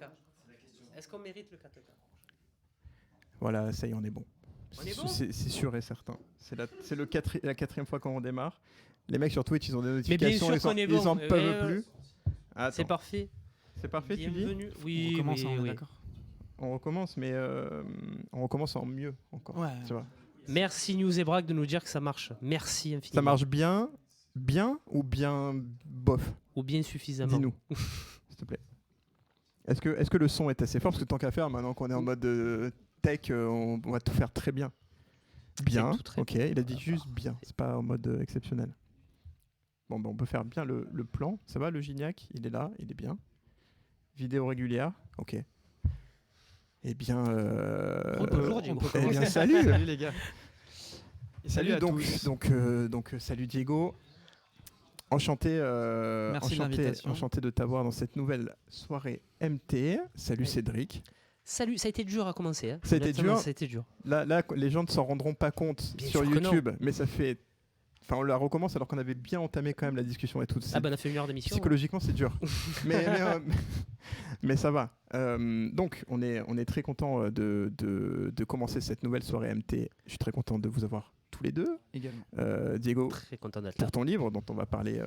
4K. Est-ce qu'on mérite le 4K? Voilà, ça y est, on est bon. On est bon. C'est sûr et certain. C'est la 4e fois qu'on redémarre. Les mecs sur Twitch, ils ont des Mais bien notifications, sûr qu'on est ils bon. en peuvent plus. Attends. C'est parfait. C'est parfait, tu dis? Bienvenue. On Oui, recommence, on est oui. d'accord. On recommence, mais on recommence en mieux encore. Ouais. Tu vois. Merci News et Brack de nous dire que ça marche. Merci infiniment. Ça marche bien ou bien bof? Ou bien suffisamment. Dis-nous, s'il te plaît. Est-ce que le son est assez fort? Parce que tant qu'à faire, maintenant qu'on est en mode tech, on va tout faire très bien. Bien, tout très ok, bien. il a dit juste bien, c'est pas en mode exceptionnel. Bon, on peut faire bien le plan. Ça va, le Gignac? Il est là, il est bien. Vidéo régulière, ok. Eh bien, Bonjour, Diego. eh bien, salut. Salut les gars. Et Salut à donc, tous. donc salut Diego. Enchanté, Merci de l'invitation. enchanté de t'avoir dans cette nouvelle soirée MT. Salut Ouais. Cédric. Salut, ça a été dur à commencer. Hein. Ça a été Honnêtement, dur. Ça a été dur. Là, les gens ne s'en rendront pas compte Bien sur sûr que YouTube, mais ça fait. Enfin, on la recommence alors qu'on avait bien entamé quand même la discussion et tout. Ah bah on a fait 1 heure d'émission. Psychologiquement, c'est dur. mais ça va. Donc, on est très content de commencer cette nouvelle soirée MT. Je suis très content de vous avoir tous les deux. Également. Diego, Très content d'être là. pour ton livre dont on va parler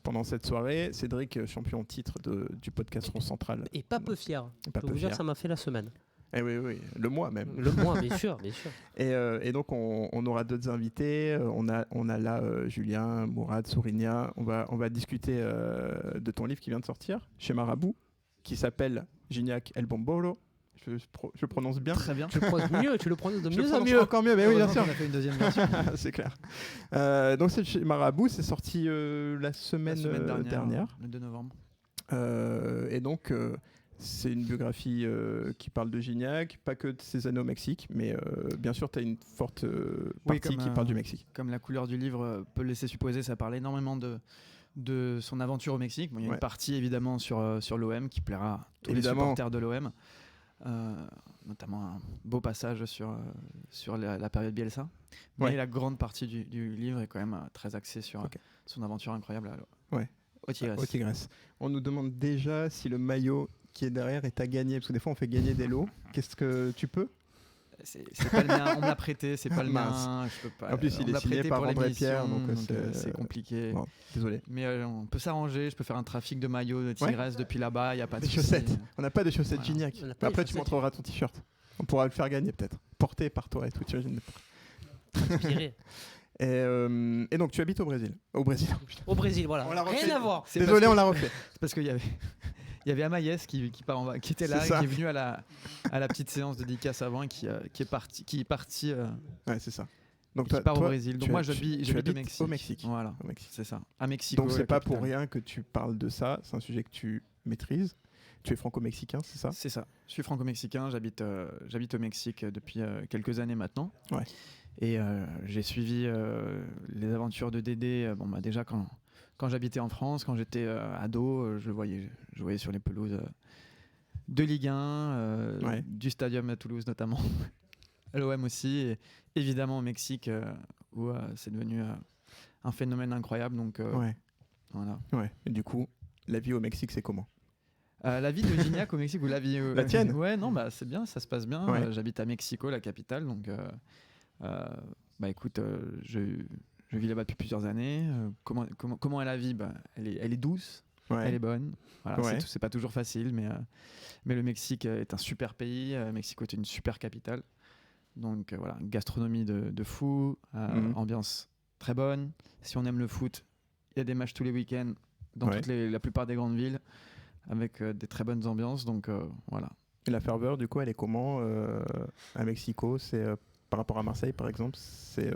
pendant cette soirée. Cédric, champion titre du podcast Rond Central. Et pas peu fier. Et pas Je peux peu vous dire fier. que ça m'a fait la semaine. Eh oui, le mois même. Le mois, bien sûr, bien sûr. Et donc, on aura d'autres invités. On a là Julien, Mourad, Sourinia. On va discuter de ton livre qui vient de sortir chez Marabout, qui s'appelle Gignac El Bombolo. Je prononce bien. Très bien. Tu le prononces mieux, tu le prononces de Je mieux en prononce mieux. encore mieux, mais oui, bien sûr. On a fait une deuxième version. C'est clair. Donc, c'est chez Marabout. C'est sorti la semaine, dernière. Le 2 novembre. Et donc, c'est une biographie qui parle de Gignac, pas que de ses années au Mexique, mais bien sûr, tu as une forte partie qui parle du Mexique. Comme la couleur du livre peut le laisser supposer, ça parle énormément de son aventure au Mexique. Bon, il y a Ouais. une partie évidemment sur l'OM qui plaira à tous Évidemment. les supporters de l'OM. Notamment un beau passage sur la période Bielsa. Mais Ouais. la grande partie du livre est quand même très axée sur Ok. son aventure incroyable Ouais. au Tigres. Au Tigres. On nous demande déjà si le maillot qui est derrière est à gagner, parce que des fois on fait gagner des lots. Qu'est-ce que tu peux? C'est pas le mien, on me l'a prêté, c'est pas le Mince. mien, je peux pas. En plus, on il me est l'a signé prêté par pour André l'émission, Pierre, donc c'est compliqué. Bon, désolé. Mais on peut s'arranger, je peux faire un trafic de maillots de Tigres depuis là-bas, il n'y a pas de Des souci. chaussettes. On n'a pas de chaussettes Voilà. Gignac. On n'a pas Après, de tu chaussettes. montreras ton t-shirt. On pourra le faire gagner peut-être. Porté par toi et tout, tu imagines. Inspiré. Et donc, tu habites au Brésil. Au Brésil. Au Brésil, voilà. On l'a refait. Rien à voir. C'est Désolé, parce on l'a refait. C'est parce qu'il y avait. Il y avait Amaïs qui était là, C'est et ça. qui est venu à la petite séance de dédicace avant et qui est parti Ouais, c'est ça. et Donc, qui part au toi, Brésil. Donc tu- moi tu j'habite habites au Mexique. Voilà, Au Mexique. c'est ça. À Mexico. Donc, c'est la pas pour capitale. rien que tu parles de ça. C'est un sujet que tu maîtrises. Tu es franco-mexicain, c'est ça? C'est ça. Je suis franco-mexicain, j'habite au Mexique depuis quelques années maintenant. Ouais. Et j'ai suivi les aventures de Dédé. Déjà quand j'habitais en France, quand j'étais ado, je voyais sur les pelouses de Ligue 1, Ouais. du Stadium à Toulouse notamment, à l'OM aussi, et évidemment au Mexique où c'est devenu un phénomène incroyable. Donc Ouais. voilà. Ouais. Et du coup, la vie au Mexique, c'est comment? La vie de Gignac au Mexique ou la vie La tienne? Ouais, non, c'est bien, ça se passe bien. Ouais. J'habite à Mexico, la capitale, donc écoute, je vis là-bas depuis plusieurs années. Comment est la vie? Elle est douce, Ouais. elle est bonne. Voilà, Ouais. c'est pas toujours facile, mais le Mexique est un super pays. Mexico est une super capitale. Donc voilà, gastronomie de fou, Mhm. ambiance très bonne. Si on aime le foot, il y a des matchs tous les week-ends dans Ouais. la plupart des grandes villes, avec des très bonnes ambiances. Donc voilà. Et la ferveur, du coup, elle est comment à Mexico? C'est par rapport à Marseille, par exemple, c'est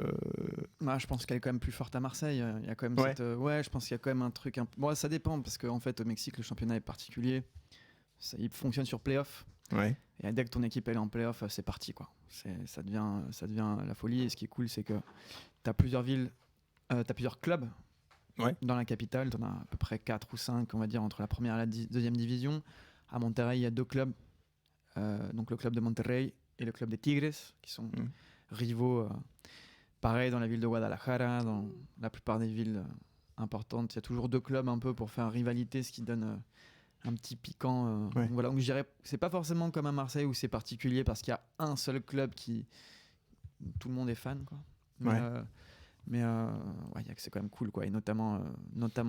Je pense qu'elle est quand même plus forte à Marseille. Il y a quand même Ouais. je pense qu'il y a quand même un truc. Bon, ça dépend parce qu'en fait au Mexique le championnat est particulier. Il fonctionne sur play-off. ouais. Et dès que ton équipe elle est en play-off, c'est parti quoi. Ça devient la folie. Et ce qui est cool, c'est que tu as plusieurs villes, tu as plusieurs clubs. Ouais. Dans la capitale, tu en as à peu près 4 ou 5, on va dire, entre la première et la deuxième division. À Monterrey, il y a 2 clubs. Donc le club de Monterrey et le club des Tigres, qui sont rivaux. Pareil dans la ville de Guadalajara, dans la plupart des villes importantes. Il y a toujours 2 clubs un peu pour faire rivalité, ce qui donne un petit piquant. Ouais. Donc voilà, donc je dirais, c'est pas forcément comme à Marseille où c'est particulier parce qu'il y a un seul club qui tout le monde est fan, quoi. Mais c'est quand même cool, quoi. Et notamment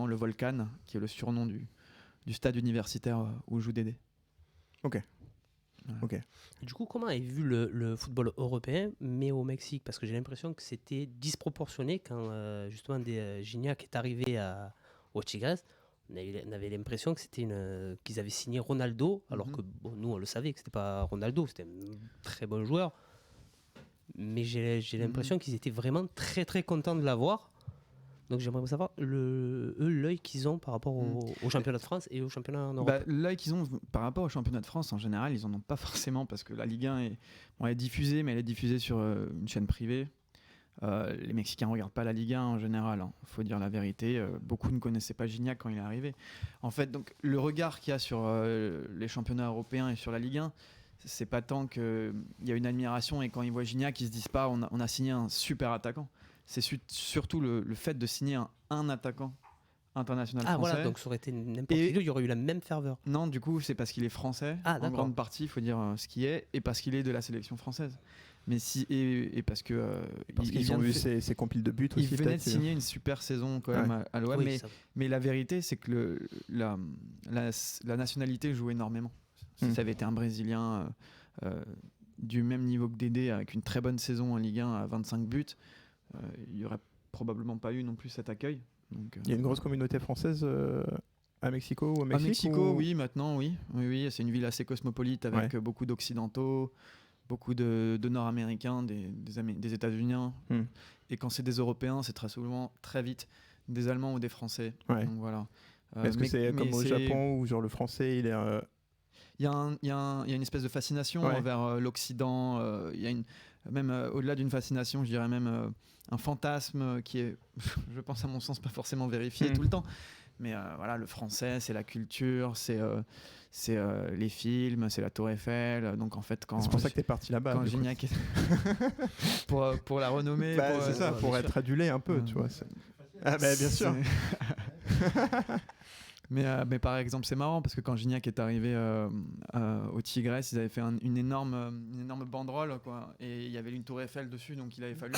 le Volcan, qui est le surnom du stade universitaire où joue Dédé. Ok. Voilà. Ok. Du coup, comment avez vu le football européen, mais au Mexique? Parce que j'ai l'impression que c'était disproportionné quand justement Gignac est arrivé au Tigres. On avait l'impression que qu'ils avaient signé Ronaldo, alors que nous on le savait que c'était pas Ronaldo, c'était un très bon joueur. Mais j'ai l'impression qu'ils étaient vraiment très très contents de l'avoir. Donc j'aimerais savoir l'œil qu'ils ont par rapport au championnat de France et au championnat en Europe. L'œil qu'ils ont par rapport au championnat de France, en général, ils en ont pas forcément parce que la Ligue 1 est diffusée, mais elle est diffusée sur une chaîne privée. Les Mexicains ne regardent pas la Ligue 1 en général, faut dire la vérité. Beaucoup ne connaissaient pas Gignac quand il est arrivé. En fait, donc, le regard qu'il y a sur les championnats européens et sur la Ligue 1, c'est pas tant qu'il y a une admiration et quand ils voient Gignac, ils se disent pas on a signé un super attaquant. C'est surtout le fait de signer un attaquant international français. Voilà, donc ça aurait été n'importe qui, il y aurait eu la même ferveur. Non, du coup, c'est parce qu'il est français, en grande partie, il faut dire ce qui est, et parce qu'il est de la sélection française. Mais parce qu'ils ont vu ses compiles de buts aussi. Il venait de signer une super saison quand même à l'OM, mais la vérité, c'est que la nationalité joue énormément. Si ça avait été un Brésilien du même niveau que Dédé, avec une très bonne saison en Ligue 1 à 25 buts, il n'y aurait probablement pas eu non plus cet accueil. Donc, il y a une grosse communauté française à Mexico ou au Mexique? À Mexico, oui, maintenant, oui. C'est une ville assez cosmopolite avec beaucoup d'Occidentaux, beaucoup de Nord-Américains, des États-Unis. Et quand c'est des Européens, c'est très souvent, très vite, des Allemands ou des Français. Donc, voilà. Est-ce que c'est comme au Japon où genre le français, il est... Il y a une espèce de fascination envers l'Occident. Il y a même au-delà d'une fascination, je dirais même un fantasme qui est, je pense à mon sens, pas forcément vérifié tout le temps. Mais voilà, le français, c'est la culture, c'est les films, c'est la Tour Eiffel. Donc en fait, c'est pour ça que t'es parti là-bas. Quand Gignac pour la renommer, c'est ça, pour être adulé un peu, tu vois. Bien sûr. Mais par exemple, c'est marrant parce que quand Gignac est arrivé au Tigres, ils avaient fait une énorme banderole, quoi, et il y avait une tour Eiffel dessus, donc il avait fallu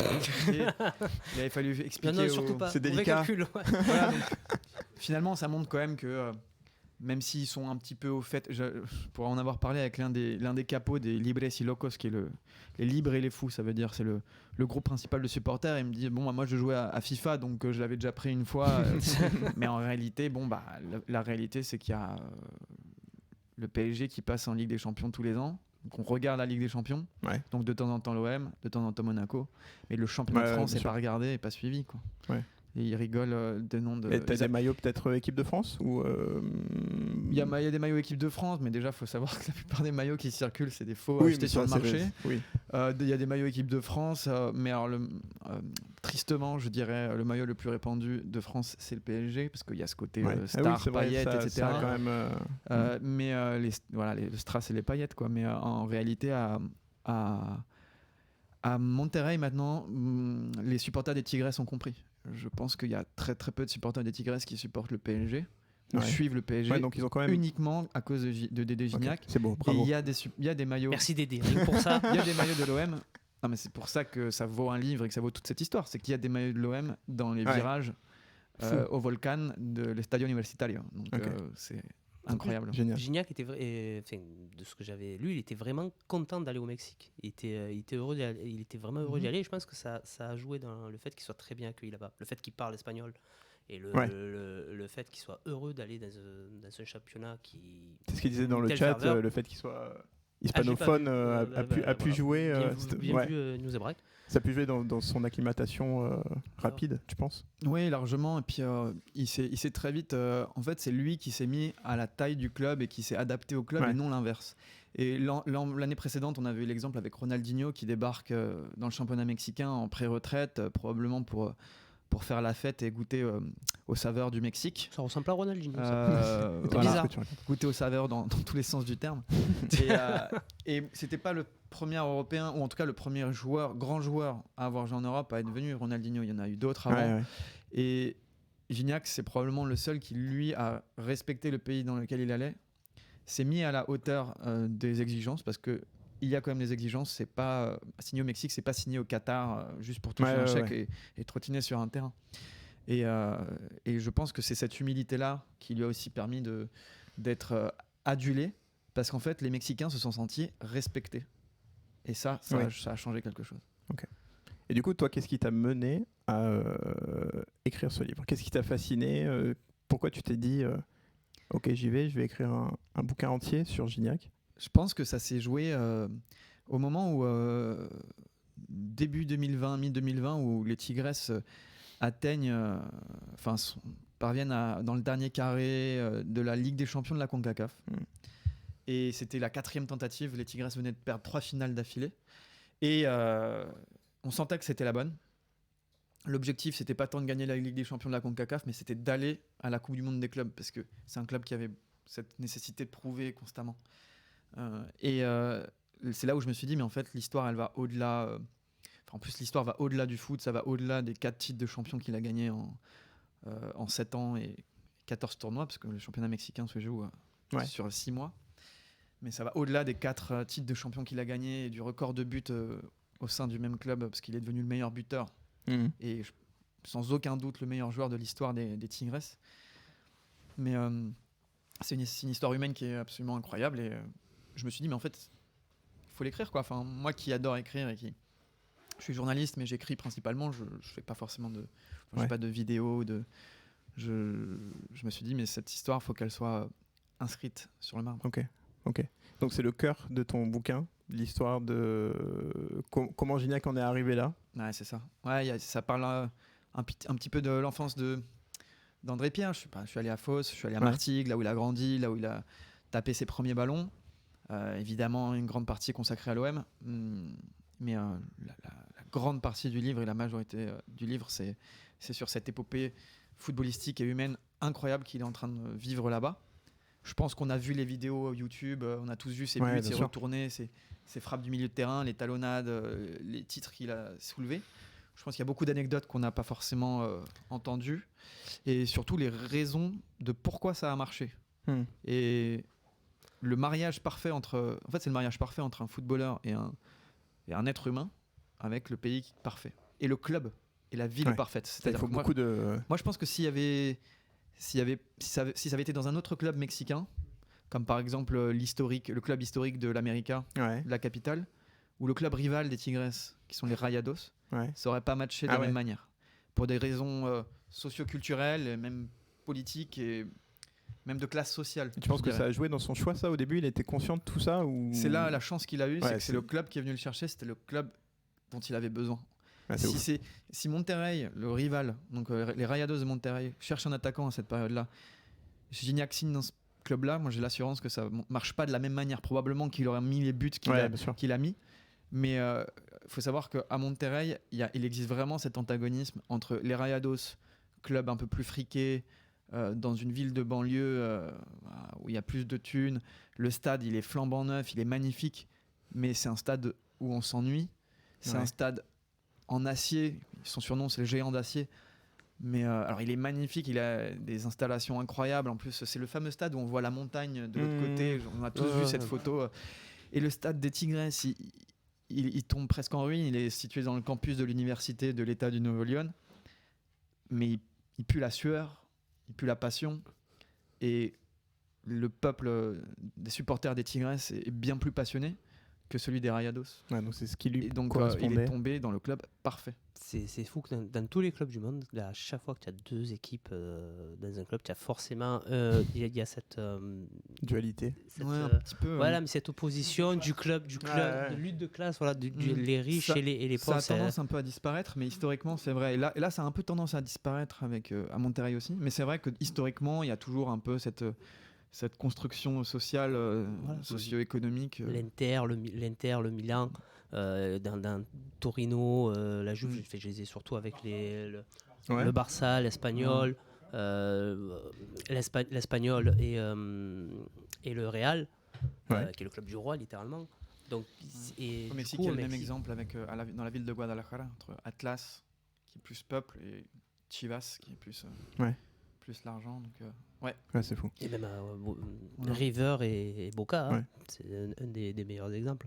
expliquer. Non, surtout pas. C'est délicat. Voilà, donc, finalement, ça montre quand même que même s'ils sont un petit peu au fait, pour en avoir parlé avec l'un des capots des Libres y Locos, qui est les libres et les fous, ça veut dire c'est le groupe principal de supporters. Il me dit moi je jouais à FIFA, donc je l'avais déjà pris une fois, mais en réalité la réalité c'est qu'il y a le PSG qui passe en Ligue des Champions tous les ans. Donc on regarde la Ligue des Champions, donc de temps en temps l'OM, de temps en temps Monaco, mais le championnat de France n'est pas regardé et pas suivi, quoi. Et ils rigolent des noms de... Et t'as des maillots peut-être équipe de France ou Il y a des maillots équipe de France, mais déjà il faut savoir que la plupart des maillots qui circulent c'est des faux achetés sur le marché. Il y a des maillots équipe de France, mais alors tristement je dirais le maillot le plus répandu de France c'est le PSG, parce qu'il y a ce côté star, paillettes, etc. Ça quand même, mais le strass et les paillettes, quoi. Mais en réalité à Monterrey maintenant, les supporters des Tigres ont compris. Je pense qu'il y a très très peu de supporters des Tigres qui supportent le PSG, suivent le PSG, donc ils ont quand même... uniquement à cause de Dédé Gignac. C'est beau, bravo. Et il y a des maillots. Merci Dédé, rien que pour ça. Il y a des maillots de l'OM. Non, mais c'est pour ça que ça vaut un livre et que ça vaut toute cette histoire. C'est qu'il y a des maillots de l'OM dans les virages au Volcan de l'Estadio Universitario. Donc c'est incroyable. Génial. Gignac était de ce que j'avais lu, il était vraiment content d'aller au Mexique. Il était heureux il était vraiment heureux d'y aller. Et je pense que ça a joué dans le fait qu'il soit très bien accueilli là-bas, le fait qu'il parle espagnol et le fait qu'il soit heureux d'aller dans un championnat qui... C'est ce qu'il disait dans le chat, le fait qu'il soit hispanophone a pu jouer. Bien vu, News et Braque. Ça a pu jouer dans son acclimatation rapide, tu penses? Oui, largement. Et puis il s'est très vite. En fait, c'est lui qui s'est mis à la taille du club et qui s'est adapté au club et non l'inverse. Et l'année précédente, on avait eu l'exemple avec Ronaldinho qui débarque dans le championnat mexicain en pré-retraite, probablement pour faire la fête et goûter aux saveurs du Mexique. Ça ressemble pas à Ronaldinho. C'est bizarre. Goûter aux saveurs dans tous les sens du terme. Et c'était pas le premier Européen, ou en tout cas le premier grand joueur à avoir joué en Europe à être venu. Ronaldinho, il y en a eu d'autres avant. Et Gignac, c'est probablement le seul qui, lui, a respecté le pays dans lequel il allait s'est mis à la hauteur des exigences, parce que il y a quand même des exigences. C'est pas signé au Mexique, c'est pas signé au Qatar juste pour toucher un chèque et trottiner sur un terrain. Et je pense que c'est cette humilité-là qui lui a aussi permis d'être adulé, parce qu'en fait, les Mexicains se sont sentis respectés. Et ça a changé quelque chose. Ok. Et du coup, toi, qu'est-ce qui t'a mené à écrire ce livre ? Qu'est-ce qui t'a fasciné ? Pourquoi tu t'es dit ok, j'y vais, je vais écrire un bouquin entier sur Gignac ? Je pense que ça s'est joué au moment où, début 2020, mi-2020, où les Tigresses parviennent dans le dernier carré de la Ligue des Champions de la CONCACAF. Et c'était la 4e tentative. Les Tigresses venaient de perdre 3 finales d'affilée. Et on sentait que c'était la bonne. L'objectif, c'était pas tant de gagner la Ligue des Champions de la CONCACAF, mais c'était d'aller à la Coupe du Monde des clubs, parce que c'est un club qui avait cette nécessité de prouver constamment. C'est là où je me suis dit, mais en fait, l'histoire, elle va au-delà. En plus, l'histoire va au-delà du foot, ça va au-delà des 4 titres de champion qu'il a gagnés en 7 ans et 14 tournois, parce que le championnat mexicain se joue sur 6 mois. Mais ça va au-delà des 4 titres de champion qu'il a gagnés et du record de buts au sein du même club, parce qu'il est devenu le meilleur buteur. Et sans aucun doute le meilleur joueur de l'histoire des Tigresses. Mais c'est une histoire humaine qui est absolument incroyable, et je me suis dit, mais en fait, il faut l'écrire, quoi. Enfin, moi qui adore écrire je suis journaliste, mais j'écris principalement, je fais pas forcément je fais pas de vidéos, je me suis dit, mais cette histoire, faut qu'elle soit inscrite sur le marbre. Ok. Donc c'est le cœur de ton bouquin, l'histoire de comment Gignac en est arrivé là. Ouais, c'est ça. Ouais, ça parle un petit peu de l'enfance d'André Pierre. Je suis allé à Fos, je suis allé à Martigues, là où il a grandi, là où il a tapé ses premiers ballons. Évidemment, une grande partie consacrée à l'OM. Mais la grande partie du livre et la majorité du livre, c'est sur cette épopée footballistique et humaine incroyable qu'il est en train de vivre là-bas. Je pense qu'on a vu les vidéos YouTube, on a tous vu ses buts, ses retournées, ses frappes du milieu de terrain, les talonnades, les titres qu'il a soulevés. Je pense qu'il y a beaucoup d'anecdotes qu'on n'a pas forcément entendues, et surtout les raisons de pourquoi ça a marché. Et le mariage parfait c'est le mariage parfait entre un footballeur et un être humain, avec le pays parfait et le club et la ville parfaite. C'est-à-dire que moi je pense que si ça avait été dans un autre club mexicain, comme par exemple le club historique de l'América, la capitale, ou le club rival des Tigresses, qui sont les Rayados, ça aurait pas matché de la même manière, pour des raisons socio-culturelles, et même politiques, et même de classe sociale. Tu penses que ça a joué dans son choix, ça, au début? Il était conscient de tout ça, ou... C'est là la chance qu'il a eue, c'est le club qui est venu le chercher, c'était le club dont il avait besoin. Si Monterrey, le rival, donc les Rayados de Monterrey, cherche un attaquant à cette période-là, Gignac signe dans ce club-là, moi j'ai l'assurance que ça marche pas de la même manière. Probablement qu'il aurait mis les buts qu'il a mis, mais il faut savoir qu'à Monterrey, il existe vraiment cet antagonisme entre les Rayados, club un peu plus friqué, dans une ville de banlieue où il y a plus de thunes. Le stade, il est flambant neuf, il est magnifique, mais c'est un stade où on s'ennuie. C'est un stade en acier, son surnom c'est le géant d'acier, mais alors il est magnifique, il a des installations incroyables. En plus, c'est le fameux stade où on voit la montagne de l'autre côté. On a tous vu cette photo. Et le stade des Tigresses, il tombe presque en ruine. Il est situé dans le campus de l'université de l'État du Nuevo León, mais il pue la sueur, il pue la passion, et le peuple des supporters des Tigresses est bien plus passionné que celui des Rayados. Donc c'est ce qui lui correspondait. Il est tombé dans le club parfait. C'est fou que dans tous les clubs du monde, là, à chaque fois que tu as deux équipes dans un club, tu as forcément il y a cette dualité. Un petit peu. Voilà, mais cette opposition du club, de lutte de classe, voilà, les riches et les pauvres. Ça a tendance un peu à disparaître, mais historiquement, c'est vrai. Et là, ça a un peu tendance à disparaître à Monterrey aussi. Mais c'est vrai que historiquement, il y a toujours un peu cette construction sociale, socio-économique. L'Inter, le Milan, dans Torino, la Juve, je les ai surtout avec le Barça, l'Espagnol, l'Espagnol et le Real, qui est le club du roi, littéralement. Donc, au Mexique, il y a le même exemple dans la ville de Guadalajara, entre Atlas, qui est plus peuple, et Chivas, qui est plus plus l'argent. Donc, ouais. Ouais, c'est fou. Et même Voilà. River et Boca, Ouais. c'est un des meilleurs exemples.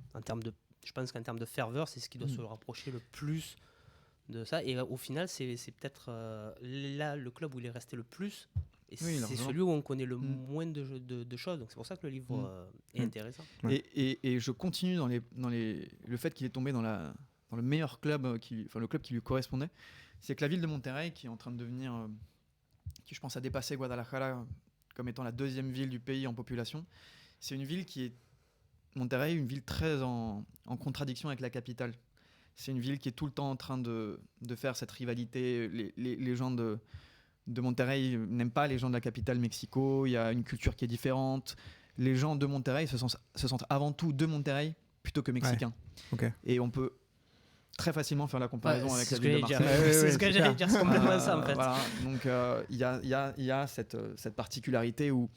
Je pense qu'en termes de ferveur, c'est ce qui doit se rapprocher le plus de ça. Et au final, c'est peut-être là le club où il est resté le plus. Et Oui, c'est largement. celui où on connaît le moins de choses. Donc c'est pour ça que le livre est intéressant. Ouais. Et je continue dans le fait qu'il est tombé dans le meilleur club, le club qui lui correspondait. C'est que la ville de Monterrey, qui est en train de devenir, qui je pense a dépassé Guadalajara comme étant la deuxième ville du pays en population, c'est une ville qui est, Monterrey, une ville très en contradiction avec la capitale. C'est une ville qui est tout le temps en train de faire cette rivalité. Les gens de Monterrey n'aiment pas les gens de la capitale Mexico. Il y a une culture qui est différente. Les gens de Monterrey se sentent avant tout de Monterrey plutôt que mexicains. Ouais. Ok. Et on peut très facilement faire la comparaison avec la ville de Marseille. C'est ce que j'allais dire, c'est complètement ça en fait. Voilà. Donc il y a cette particularité où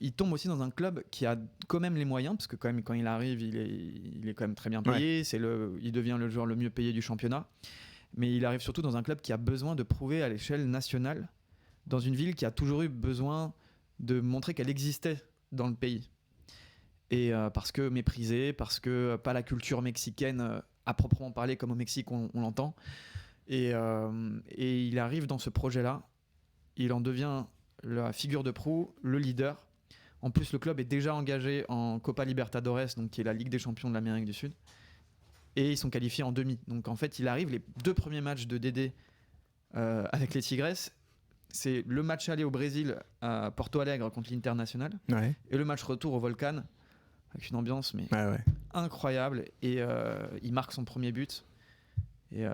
il tombe aussi dans un club qui a quand même les moyens, parce que quand même quand il arrive, il est quand même très bien payé. Il devient le joueur le mieux payé du championnat. Mais il arrive surtout dans un club qui a besoin de prouver à l'échelle nationale, dans une ville qui a toujours eu besoin de montrer qu'elle existait dans le pays. Et parce que méprisée, parce que pas la culture mexicaine à proprement parler comme au Mexique on l'entend. Et il arrive dans ce projet-là, il en devient la figure de proue, le leader. En plus, le club est déjà engagé en Copa Libertadores, donc qui est la Ligue des champions de l'Amérique du Sud. Et ils sont qualifiés en demi. Donc en fait, il arrive, les 2 premiers matchs de Dédé avec les Tigres, c'est le match aller au Brésil à Porto Alegre contre l'International, et le match retour au Volcan, avec une ambiance incroyable. Et il marque son premier but. Et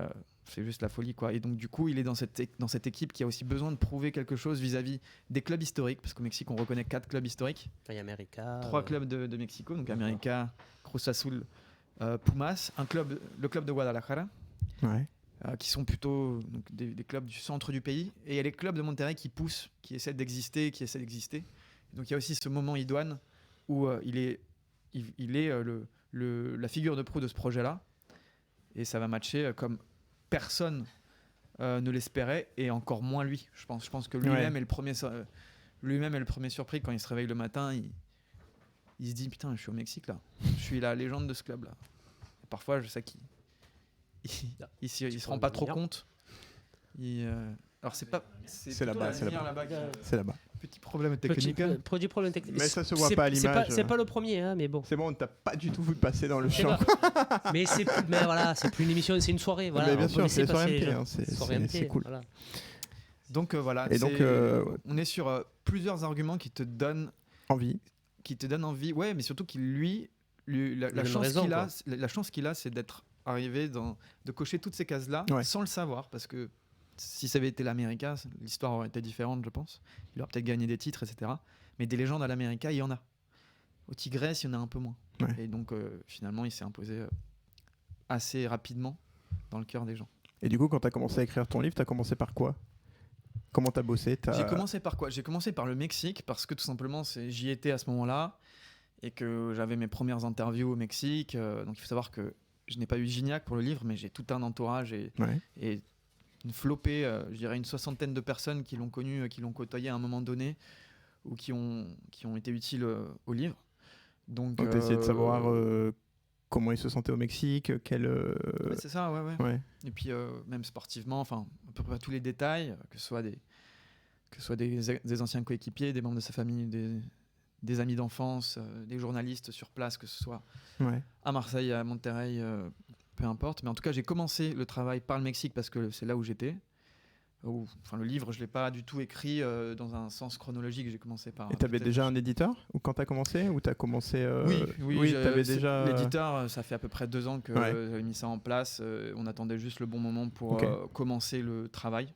c'est juste la folie, quoi. Et donc du coup, il est dans cette équipe qui a aussi besoin de prouver quelque chose vis-à-vis des clubs historiques, parce qu'au Mexique, on reconnaît 4 clubs historiques. Il y a América. 3 clubs de Mexico, donc América, Cruz Azul, Pumas, le club de Guadalajara, qui sont plutôt donc, des clubs du centre du pays. Et il y a les clubs de Monterrey qui poussent, qui essaient d'exister. Donc il y a aussi ce moment idoine où il est la figure de proue de ce projet-là. Et ça va matcher comme personne ne l'espérait, et encore moins lui. Je pense que lui-même est le premier surpris quand il se réveille le matin. Il se dit putain, je suis au Mexique là. Je suis la légende de ce club là. Et parfois, je sais qu'il se rend pas trop compte. Alors c'est là-bas. C'est là-bas. Petit problème technique. Petit problème technique. Mais ça se voit pas à l'image. C'est pas le premier, hein, mais bon. C'est bon, on t'a pas du tout vu passer dans le champ. Mais voilà, c'est plus une émission, c'est une soirée. Voilà, mais bien sûr, c'est soirée MP. C'est cool. Voilà. Donc voilà. Et donc, on est sur plusieurs arguments qui te donnent envie. Ouais, mais surtout la chance qu'il a, c'est d'être arrivé de cocher toutes ces cases-là sans le savoir, parce que si ça avait été l'América, l'histoire aurait été différente, je pense. Il aurait peut-être gagné des titres, etc. Mais des légendes à l'América, il y en a. Au Tigres, il y en a un peu moins. Et donc, finalement, il s'est imposé assez rapidement dans le cœur des gens. Et du coup, quand tu as commencé à écrire ton livre, tu as commencé par quoi ? Comment tu as bossé ? J'ai commencé par quoi ? J'ai commencé par le Mexique, parce que tout simplement, j'y étais à ce moment-là, et que j'avais mes premières interviews au Mexique. Donc, il faut savoir que je n'ai pas eu Gignac pour le livre, mais j'ai tout un entourage et une flopée, je dirais une 60aine de personnes qui l'ont connu, qui l'ont côtoyé à un moment donné, ou qui ont été utiles au livre. Donc tu as essayé de savoir comment il se sentait au Mexique, Ouais, c'est ça, ouais. Et puis même sportivement, enfin à peu près tous les détails, que ce soit des anciens coéquipiers, des membres de sa famille, des amis d'enfance, des journalistes sur place, que ce soit à Marseille, à Monterrey, peu importe. Mais en tout cas, j'ai commencé le travail par le Mexique parce que c'est là où j'étais. Le livre, je ne l'ai pas du tout écrit dans un sens chronologique. J'ai commencé par... Et tu avais déjà un éditeur quand tu as commencé, ou tu as commencé Oui, t'avais déjà... L'éditeur, ça fait à peu près 2 ans que j'avais mis ça en place. On attendait juste le bon moment pour commencer le travail.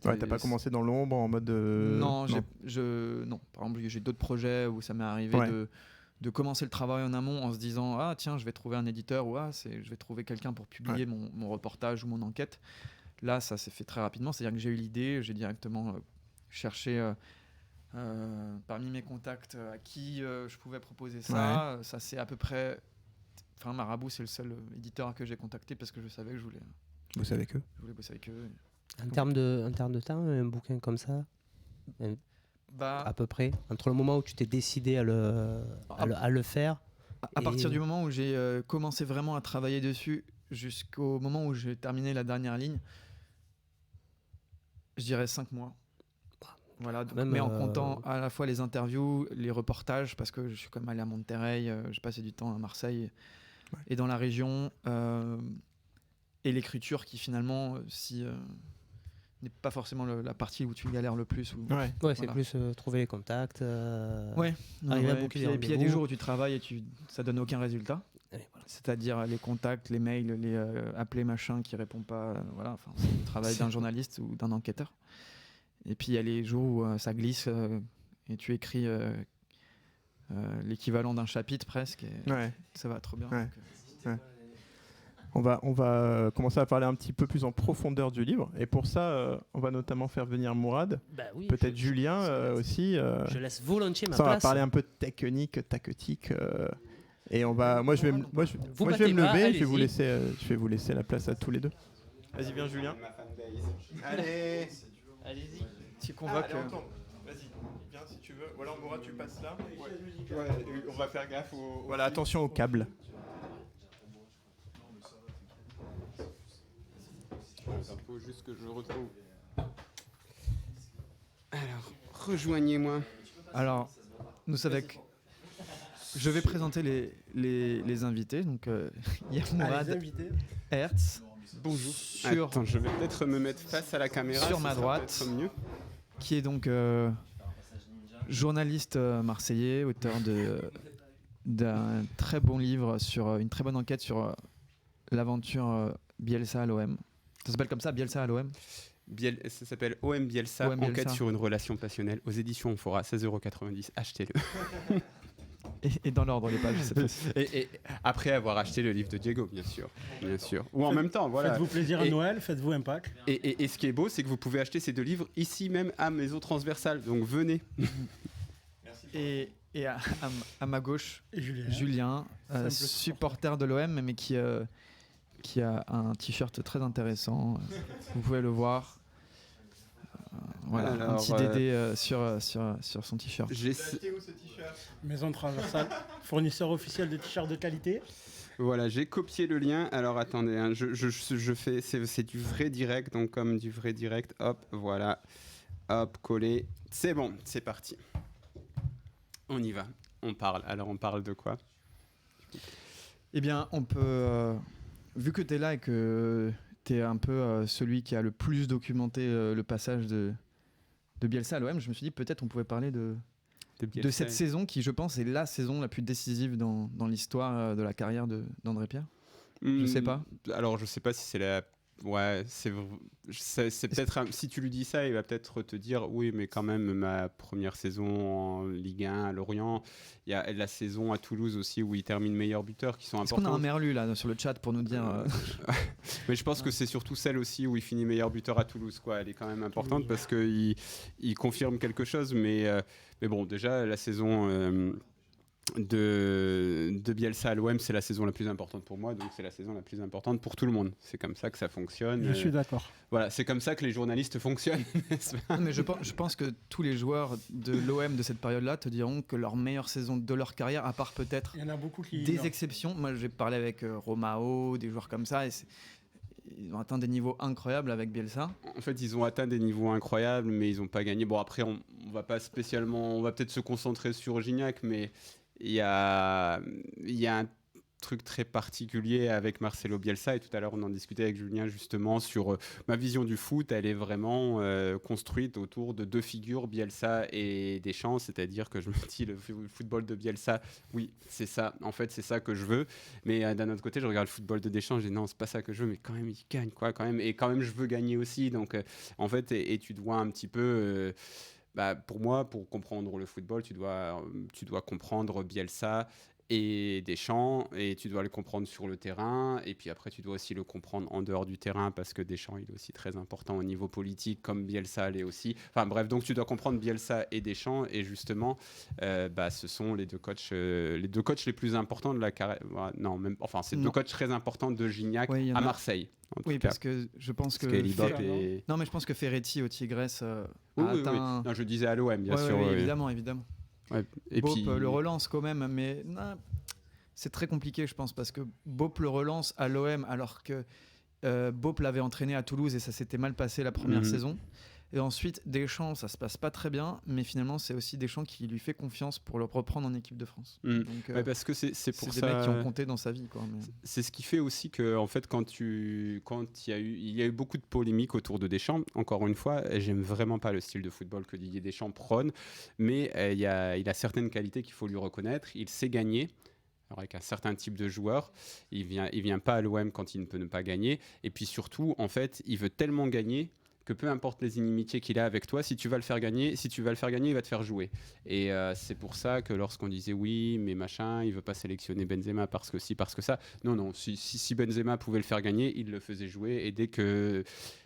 T'as pas commencé dans l'ombre en mode... Non. Par exemple, j'ai d'autres projets où ça m'est arrivé de commencer le travail en amont en se disant « Ah tiens, je vais trouver un éditeur » ou « je vais trouver quelqu'un pour publier mon reportage ou mon enquête ». Là, ça s'est fait très rapidement. C'est-à-dire que j'ai eu l'idée, j'ai directement cherché parmi mes contacts à qui je pouvais proposer ça. Ça c'est à peu près... Enfin, Marabout, c'est le seul éditeur que j'ai contacté parce que je savais que je voulais bosser avec eux. Je voulais bosser avec eux. En termes de temps, un bouquin comme ça, à peu près, entre le moment où tu t'es décidé à le faire. À partir du moment où j'ai commencé vraiment à travailler dessus jusqu'au moment où j'ai terminé la dernière ligne, je dirais 5 mois. Voilà, donc, mais en comptant à la fois les interviews, les reportages, parce que je suis quand même allé à Monterrey, j'ai passé du temps à Marseille et dans la région, et l'écriture qui finalement, n'est pas forcément la partie où tu galères le plus. C'est plus trouver les contacts. Et puis il y a des jours où tu travailles et ça donne aucun résultat. C'est-à-dire les contacts, les mails, les appeler machin qui répond pas. C'est le travail d'un journaliste ou d'un enquêteur. Et puis il y a les jours où ça glisse et tu écris l'équivalent d'un chapitre presque. Et ça va trop bien. On va commencer à parler un petit peu plus en profondeur du livre. Et pour ça, on va notamment faire venir Mourad, peut-être Julien aussi. Je laisse volontiers ma place. On va place. parler un peu de technique, tactique. Et moi, je vais me lever. Je vais vous laisser la place à tous les deux. Vas-y, viens, Julien. Allez-y. Tu convoques. Vas-y, viens si tu veux. Ou alors, Mourad, tu passes là. On va faire gaffe au. Voilà, attention au câble. Il faut juste que je le retrouve. Alors, rejoignez-moi. Alors, nous savons que je vais présenter les invités. Donc, il y a Mourad Hertz. Bonjour. Attends, je vais peut-être me mettre face à la caméra. Sur ma droite, mieux. Qui est donc journaliste marseillais, auteur d'un très bon livre sur une très bonne enquête sur l'aventure Bielsa à l'OM. Ça s'appelle comme ça, Bielsa à l'OM. Ça s'appelle OM Bielsa, enquête sur une relation passionnelle, aux éditions Amphora, 16,90 €. Achetez-le. Et dans l'ordre, les pages. Et après avoir acheté le livre de Diego, bien sûr. Ou en même temps, voilà. Faites-vous plaisir à Noël, faites-vous un pack. Et ce qui est beau, c'est que vous pouvez acheter ces 2 livres ici même à Maison Transversale. Donc venez. Et à ma gauche, Julien supporter de l'OM, mais qui a un t-shirt très intéressant. Vous pouvez le voir. Un petit DD sur son t-shirt. J'ai acheté où ce t-shirt ? Maison Transversale, fournisseur officiel de t-shirts de qualité. Voilà, j'ai copié le lien. Alors attendez, hein, je fais, c'est du vrai direct, donc comme du vrai direct, hop, voilà, hop, collé. C'est bon, c'est parti. On y va, on parle. Alors on parle de quoi ? Eh bien, on peut, vu que tu es là et que tu es un peu celui qui a le plus documenté le passage de Bielsa à l'OM, je me suis dit peut-être on pouvait parler de cette saison qui, je pense, est la saison la plus décisive dans l'histoire de la carrière d'André Pierre. Je sais pas. Alors, je sais pas si c'est la... Ouais, c'est peut-être... Si tu lui dis ça, il va peut-être te dire oui, mais quand même, ma première saison en Ligue 1 à Lorient, il y a la saison à Toulouse aussi où il termine meilleur buteur qui sont importantes. Est-ce qu'on a un Merlu là sur le chat pour nous dire Mais je pense que c'est surtout celle aussi où il finit meilleur buteur à Toulouse, quoi. Elle est quand même importante parce qu'il confirme quelque chose, mais bon, déjà la saison de Bielsa à l'OM, c'est la saison la plus importante pour moi, donc c'est la saison la plus importante pour tout le monde. C'est comme ça que ça fonctionne. Je suis d'accord. Voilà, c'est comme ça que les journalistes fonctionnent, n'est-ce pas ? Mais je pense que tous les joueurs de l'OM de cette période-là te diront que leur meilleure saison de leur carrière, à part peut-être Il y en a beaucoup qui des exceptions. Moi, j'ai parlé avec Romao, des joueurs comme ça, et ils ont atteint des niveaux incroyables avec Bielsa. En fait, ils ont atteint des niveaux incroyables, mais ils n'ont pas gagné. Bon, après, on va pas spécialement... On va peut-être se concentrer sur Gignac, mais il y a un truc très particulier avec Marcelo Bielsa, et tout à l'heure, on en discutait avec Julien justement sur ma vision du foot. Elle est vraiment construite autour de 2 figures, Bielsa et Deschamps, c'est-à-dire que je me dis le football de Bielsa, oui, c'est ça, en fait, c'est ça que je veux, mais d'un autre côté, je regarde le football de Deschamps, je dis non, c'est pas ça que je veux, mais quand même, il gagne, quoi, quand même, et quand même, je veux gagner aussi, donc en fait, et tu dois un petit peu... pour moi, pour comprendre le football, tu dois comprendre Bielsa et Deschamps, et tu dois le comprendre sur le terrain, et puis après tu dois aussi le comprendre en dehors du terrain, parce que Deschamps il est aussi très important au niveau politique, comme Bielsa l'est aussi. Enfin bref, donc tu dois comprendre Bielsa et Deschamps, et justement, ce sont les deux coachs les plus importants de la carrière. Non, même, enfin c'est deux coachs très importants de Gignac à Marseille. Oui, parce que je pense que non, mais je pense que Ferretti au Tigres a atteint. Non, je disais à l'OM, bien sûr. Oui, évidemment. Ouais. Et Boep puis le relance quand même, mais non, c'est très compliqué, je pense, parce que Boep le relance à l'OM alors que Boep l'avait entraîné à Toulouse et ça s'était mal passé la première saison. Et ensuite, Deschamps, ça se passe pas très bien, mais finalement, c'est aussi Deschamps qui lui fait confiance pour le reprendre en équipe de France. Donc, parce que c'est pour ça. C'est des mecs qui ont compté dans sa vie, quoi. Mais... C'est ce qui fait aussi que, en fait, quand il y a eu beaucoup de polémiques autour de Deschamps. Encore une fois, j'aime vraiment pas le style de football que Didier Deschamps prône, mais il a certaines qualités qu'il faut lui reconnaître. Il sait gagner. Alors avec un certain type de joueur, il vient pas à l'OM quand il ne peut ne pas gagner. Et puis surtout, en fait, il veut tellement gagner que peu importe les inimitiés qu'il a avec toi, si tu vas le faire gagner, il va te faire jouer. Et c'est pour ça que lorsqu'on disait oui, mais machin, il veut pas sélectionner Benzema parce que si, parce que ça. Non, si Benzema pouvait le faire gagner, il le faisait jouer. Et dès que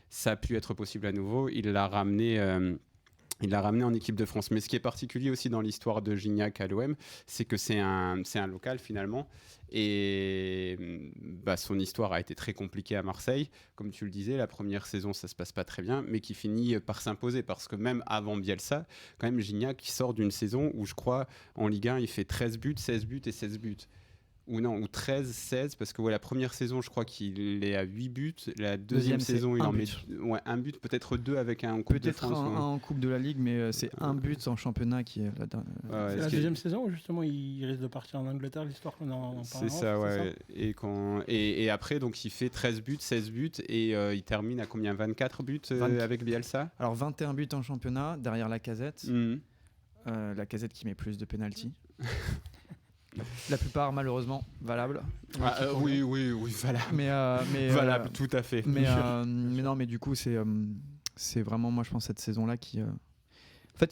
ça a pu être possible à nouveau, il l'a ramené en équipe de France. Mais ce qui est particulier aussi dans l'histoire de Gignac à l'OM, c'est que c'est un local finalement. Et son histoire a été très compliquée à Marseille. Comme tu le disais, la première saison, ça se passe pas très bien, mais qui finit par s'imposer. Parce que même avant Bielsa, quand même, Gignac sort d'une saison où je crois, en Ligue 1, il fait 13 buts, 16 buts et 16 buts. Ou 13, 16, parce que la première saison, je crois qu'il est à 8 buts. La deuxième saison, il en met un but, peut-être 2 avec un Coupe de France. Peut-être un en Coupe de la Ligue, mais c'est un but en championnat qui est c'est la deuxième saison où justement il risque de partir en Angleterre, l'histoire qu'on en parle. C'est ça, ouais. Et après, donc, il fait 13 buts, 16 buts, et il termine à combien, 24 buts avec Bielsa. Alors 21 buts en championnat, derrière Lacazette. Lacazette qui met plus de pénaltys. La plupart malheureusement valables. Oui, valable. Mais valable, tout à fait. Mais non, mais du coup c'est vraiment, moi je pense, cette saison-là qui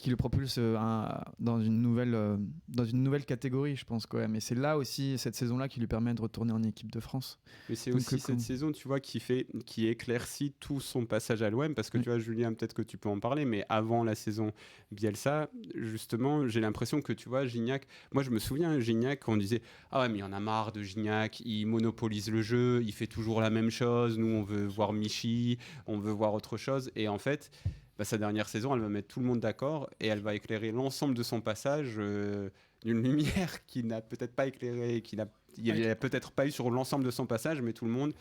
le propulse dans une nouvelle catégorie, je pense quand même. Et c'est là aussi, cette saison-là, qui lui permet de retourner en équipe de France. Mais c'est aussi cette saison, tu vois, qui éclaircit tout son passage à l'OM, parce que tu vois, Julien, peut-être que tu peux en parler, mais avant la saison Bielsa, justement, j'ai l'impression que, tu vois, Gignac, moi je me souviens, Gignac, on disait « Ah ouais, mais il y en a marre de Gignac, il monopolise le jeu, il fait toujours la même chose, nous on veut voir Michy, on veut voir autre chose », et en fait... sa dernière saison, elle va mettre tout le monde d'accord et elle va éclairer l'ensemble de son passage d'une lumière qui n'a peut-être pas éclairé, il n'a peut-être pas eu sur l'ensemble de son passage, mais tout le monde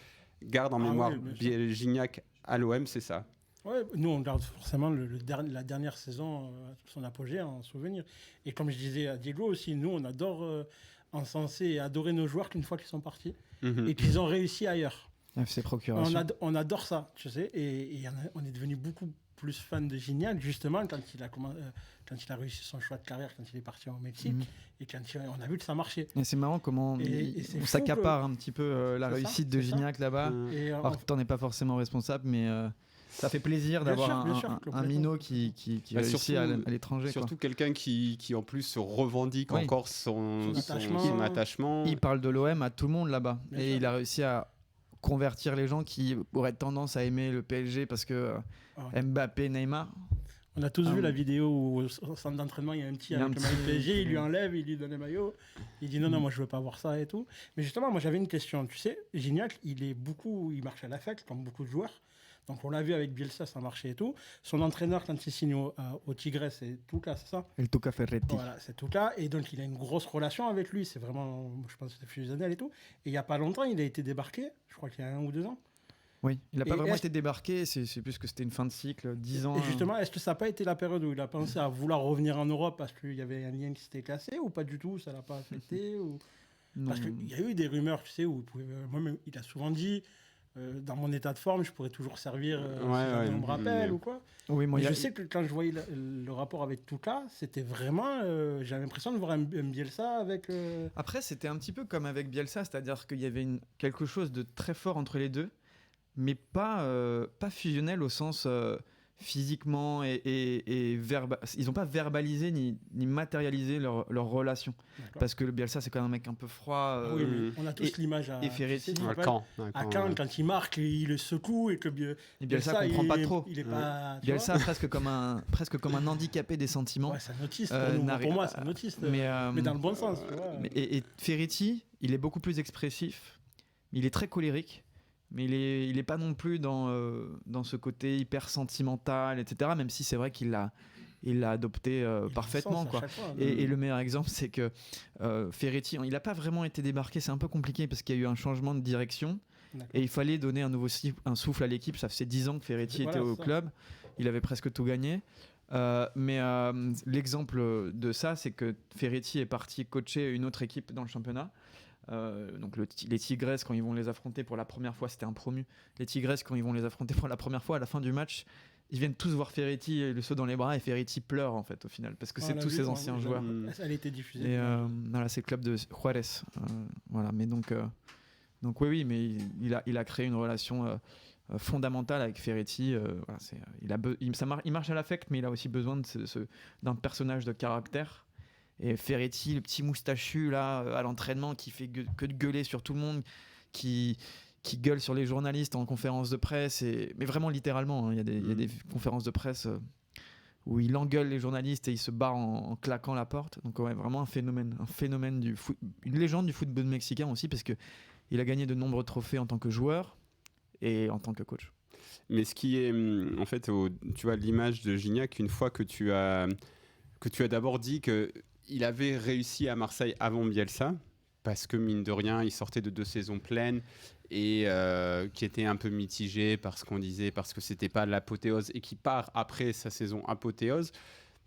garde en mémoire Gignac à l'OM, c'est ça. Ouais, nous on garde forcément la dernière saison, son apogée en souvenir. Et comme je disais à Diego aussi, nous on adore encenser et adorer nos joueurs qu'une fois qu'ils sont partis et qu'ils ont réussi ailleurs. FC Procuration. On adore ça, tu sais, et on est devenu beaucoup plus fan de Gignac justement quand il a réussi son choix de carrière, quand il est parti au Mexique et quand on a vu que ça marchait. Et c'est marrant comment on s'accapare un petit peu la réussite de Gignac là-bas, alors que t'en es pas forcément responsable, mais ça fait plaisir d'avoir un minot qui réussit à l'étranger. Surtout quelqu'un qui en plus se revendique encore son attachement. Il parle de l'OM à tout le monde là-bas. Et il a réussi à convertir les gens qui auraient tendance à aimer le PSG parce que Mbappé, Neymar. On a tous vu la vidéo où au centre d'entraînement il y a un petit avec le maillot PSG, il lui enlève, il lui donne le maillot, il dit non moi je veux pas voir ça et tout. Mais justement moi j'avais une question, tu sais, Gignac il marche à l'affect comme beaucoup de joueurs. Donc on l'a vu avec Bielsa, ça marchait et tout. Son entraîneur quand il signe au Tigres, c'est Tuca, c'est ça ? El Tuca Ferretti. Voilà, c'est Tuca. Et donc il a une grosse relation avec lui. C'est vraiment, je pense que c'est fusionnel et tout. Et il n'y a pas longtemps, il a été débarqué. Je crois qu'il y a 1 ou 2 ans. Oui, il n'a pas vraiment été débarqué. C'est plus que c'était une fin de cycle, 10 ans. Et justement, est-ce que ça n'a pas été la période où il a pensé à vouloir revenir en Europe parce qu'il y avait un lien qui s'était cassé ou pas du tout ? Ça ne l'a pas affecté ou... Parce qu'il y a eu des rumeurs, tu sais, où moi-même, il a souvent dit... dans mon état de forme, je pourrais toujours servir si on me rappelle ou quoi. Oui, moi, je sais que quand je voyais le rapport avec Tuca, c'était vraiment... j'avais l'impression de voir un Bielsa avec... Après, c'était un petit peu comme avec Bielsa, c'est-à-dire qu'il y avait quelque chose de très fort entre les deux, mais pas fusionnel au sens physiquement ils n'ont pas verbalisé ni matérialisé leur relation. D'accord. Parce que le Bielsa, c'est quand même un mec un peu froid. Oui, on a tous l'image à Ferretti. à Caen, quand il marque, il le secoue et que Bielsa comprend pas trop. Il est pas, Bielsa, presque comme un handicapé des sentiments. Ouais, c'est un autiste. Pour moi, c'est un autiste. Mais dans le bon sens. Tu vois. Et Ferretti, il est beaucoup plus expressif. Il est très colérique. Mais il est pas non plus dans ce côté hyper sentimental, etc. Même si c'est vrai qu'il l'a adopté parfaitement, quoi. Et le meilleur exemple, c'est que Ferretti, il n'a pas vraiment été débarqué. C'est un peu compliqué parce qu'il y a eu un changement de direction. D'accord. Et il fallait donner un souffle à l'équipe. Ça faisait 10 ans que Ferretti était au club. Il avait presque tout gagné. Mais l'exemple de ça, c'est que Ferretti est parti coacher une autre équipe dans le championnat. Donc les Tigres, quand ils vont les affronter pour la première fois, c'était un promu. Les Tigres, quand ils vont les affronter pour la première fois, à la fin du match, ils viennent tous voir Ferretti et le saut dans les bras, et Ferretti pleure en fait au final parce que c'est tous ses anciens joueurs. Elle a été diffusée. Et voilà, c'est le club de Juarez. Voilà, mais donc oui, mais il a créé une relation fondamentale avec Ferretti. Voilà, il marche à l'affect, mais il a aussi besoin d'un personnage de caractère. Et Ferretti, le petit moustachu là à l'entraînement qui fait que de gueuler sur tout le monde, qui gueule sur les journalistes en conférence de presse, mais vraiment littéralement, hein, il y a des conférences de presse où il engueule les journalistes et il se barre en claquant la porte. Donc ouais, vraiment un phénomène du foot, une légende du football mexicain aussi, parce que il a gagné de nombreux trophées en tant que joueur et en tant que coach. Mais ce qui est en fait, tu vois l'image de Gignac, une fois que tu as d'abord dit que il avait réussi à Marseille avant Bielsa, parce que mine de rien, il sortait de 2 saisons pleines et qui était un peu mitigé parce que c'était pas l'apothéose, et qui part après sa saison apothéose.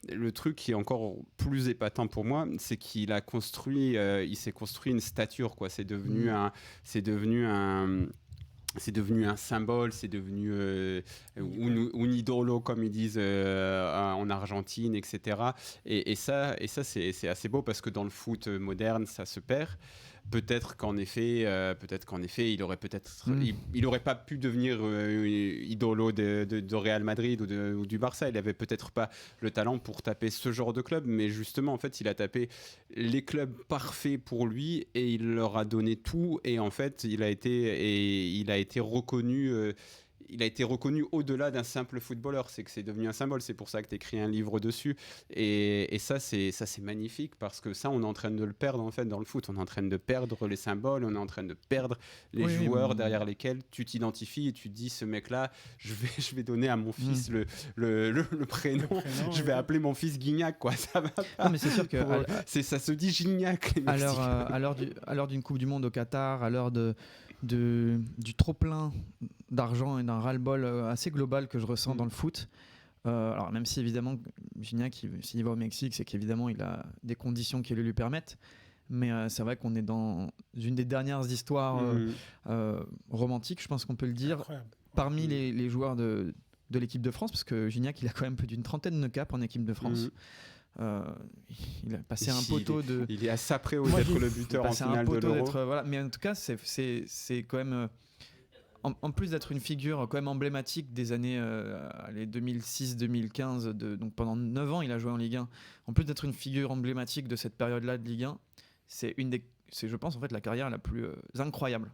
Le truc qui est encore plus épatant pour moi, c'est qu'il a il s'est construit une stature, quoi. C'est devenu un symbole, c'est devenu un idolo, comme ils disent en Argentine, etc. Et ça c'est assez beau, parce que dans le foot moderne, ça se perd. Peut-être qu'en effet, il aurait pas pu devenir idolo de Real Madrid ou du Barça. Il avait peut-être pas le talent pour taper ce genre de club, mais justement, en fait, il a tapé les clubs parfaits pour lui et il leur a donné tout. Et en fait, il a été reconnu. Il a été reconnu au-delà d'un simple footballeur. C'est que c'est devenu un symbole. C'est pour ça que tu écris un livre dessus. Et ça, c'est magnifique, parce que ça, on est en train de le perdre en fait dans le foot. On est en train de perdre les symboles. On est en train de perdre les joueurs derrière lesquels tu t'identifies et tu dis, ce mec-là, je vais donner à mon fils le prénom. Je vais appeler mon fils Gignac, quoi. Ça va pas. Non, mais c'est sûr que ça se dit Gignac. À l'heure d'une Coupe du Monde au Qatar, à l'heure du trop-plein d'argent et d'un ras-le-bol assez global que je ressens dans le foot. Alors même si évidemment Gignac, s'il va au Mexique, c'est qu'évidemment il a des conditions qui le lui permettent. Mais c'est vrai qu'on est dans une des dernières histoires romantiques, je pense qu'on peut le dire, parmi les joueurs de l'équipe de France, parce que Gignac, il a quand même plus d'une trentaine de caps en équipe de France. Il a passé un poteau il est à ça près d'être le buteur en finale de l'Euro. Voilà. Mais en tout cas, c'est quand même... En plus d'être une figure quand même emblématique des années 2006-2015, donc pendant 9 ans il a joué en Ligue 1, en plus d'être une figure emblématique de cette période-là de Ligue 1, c'est je pense en fait la carrière la plus incroyable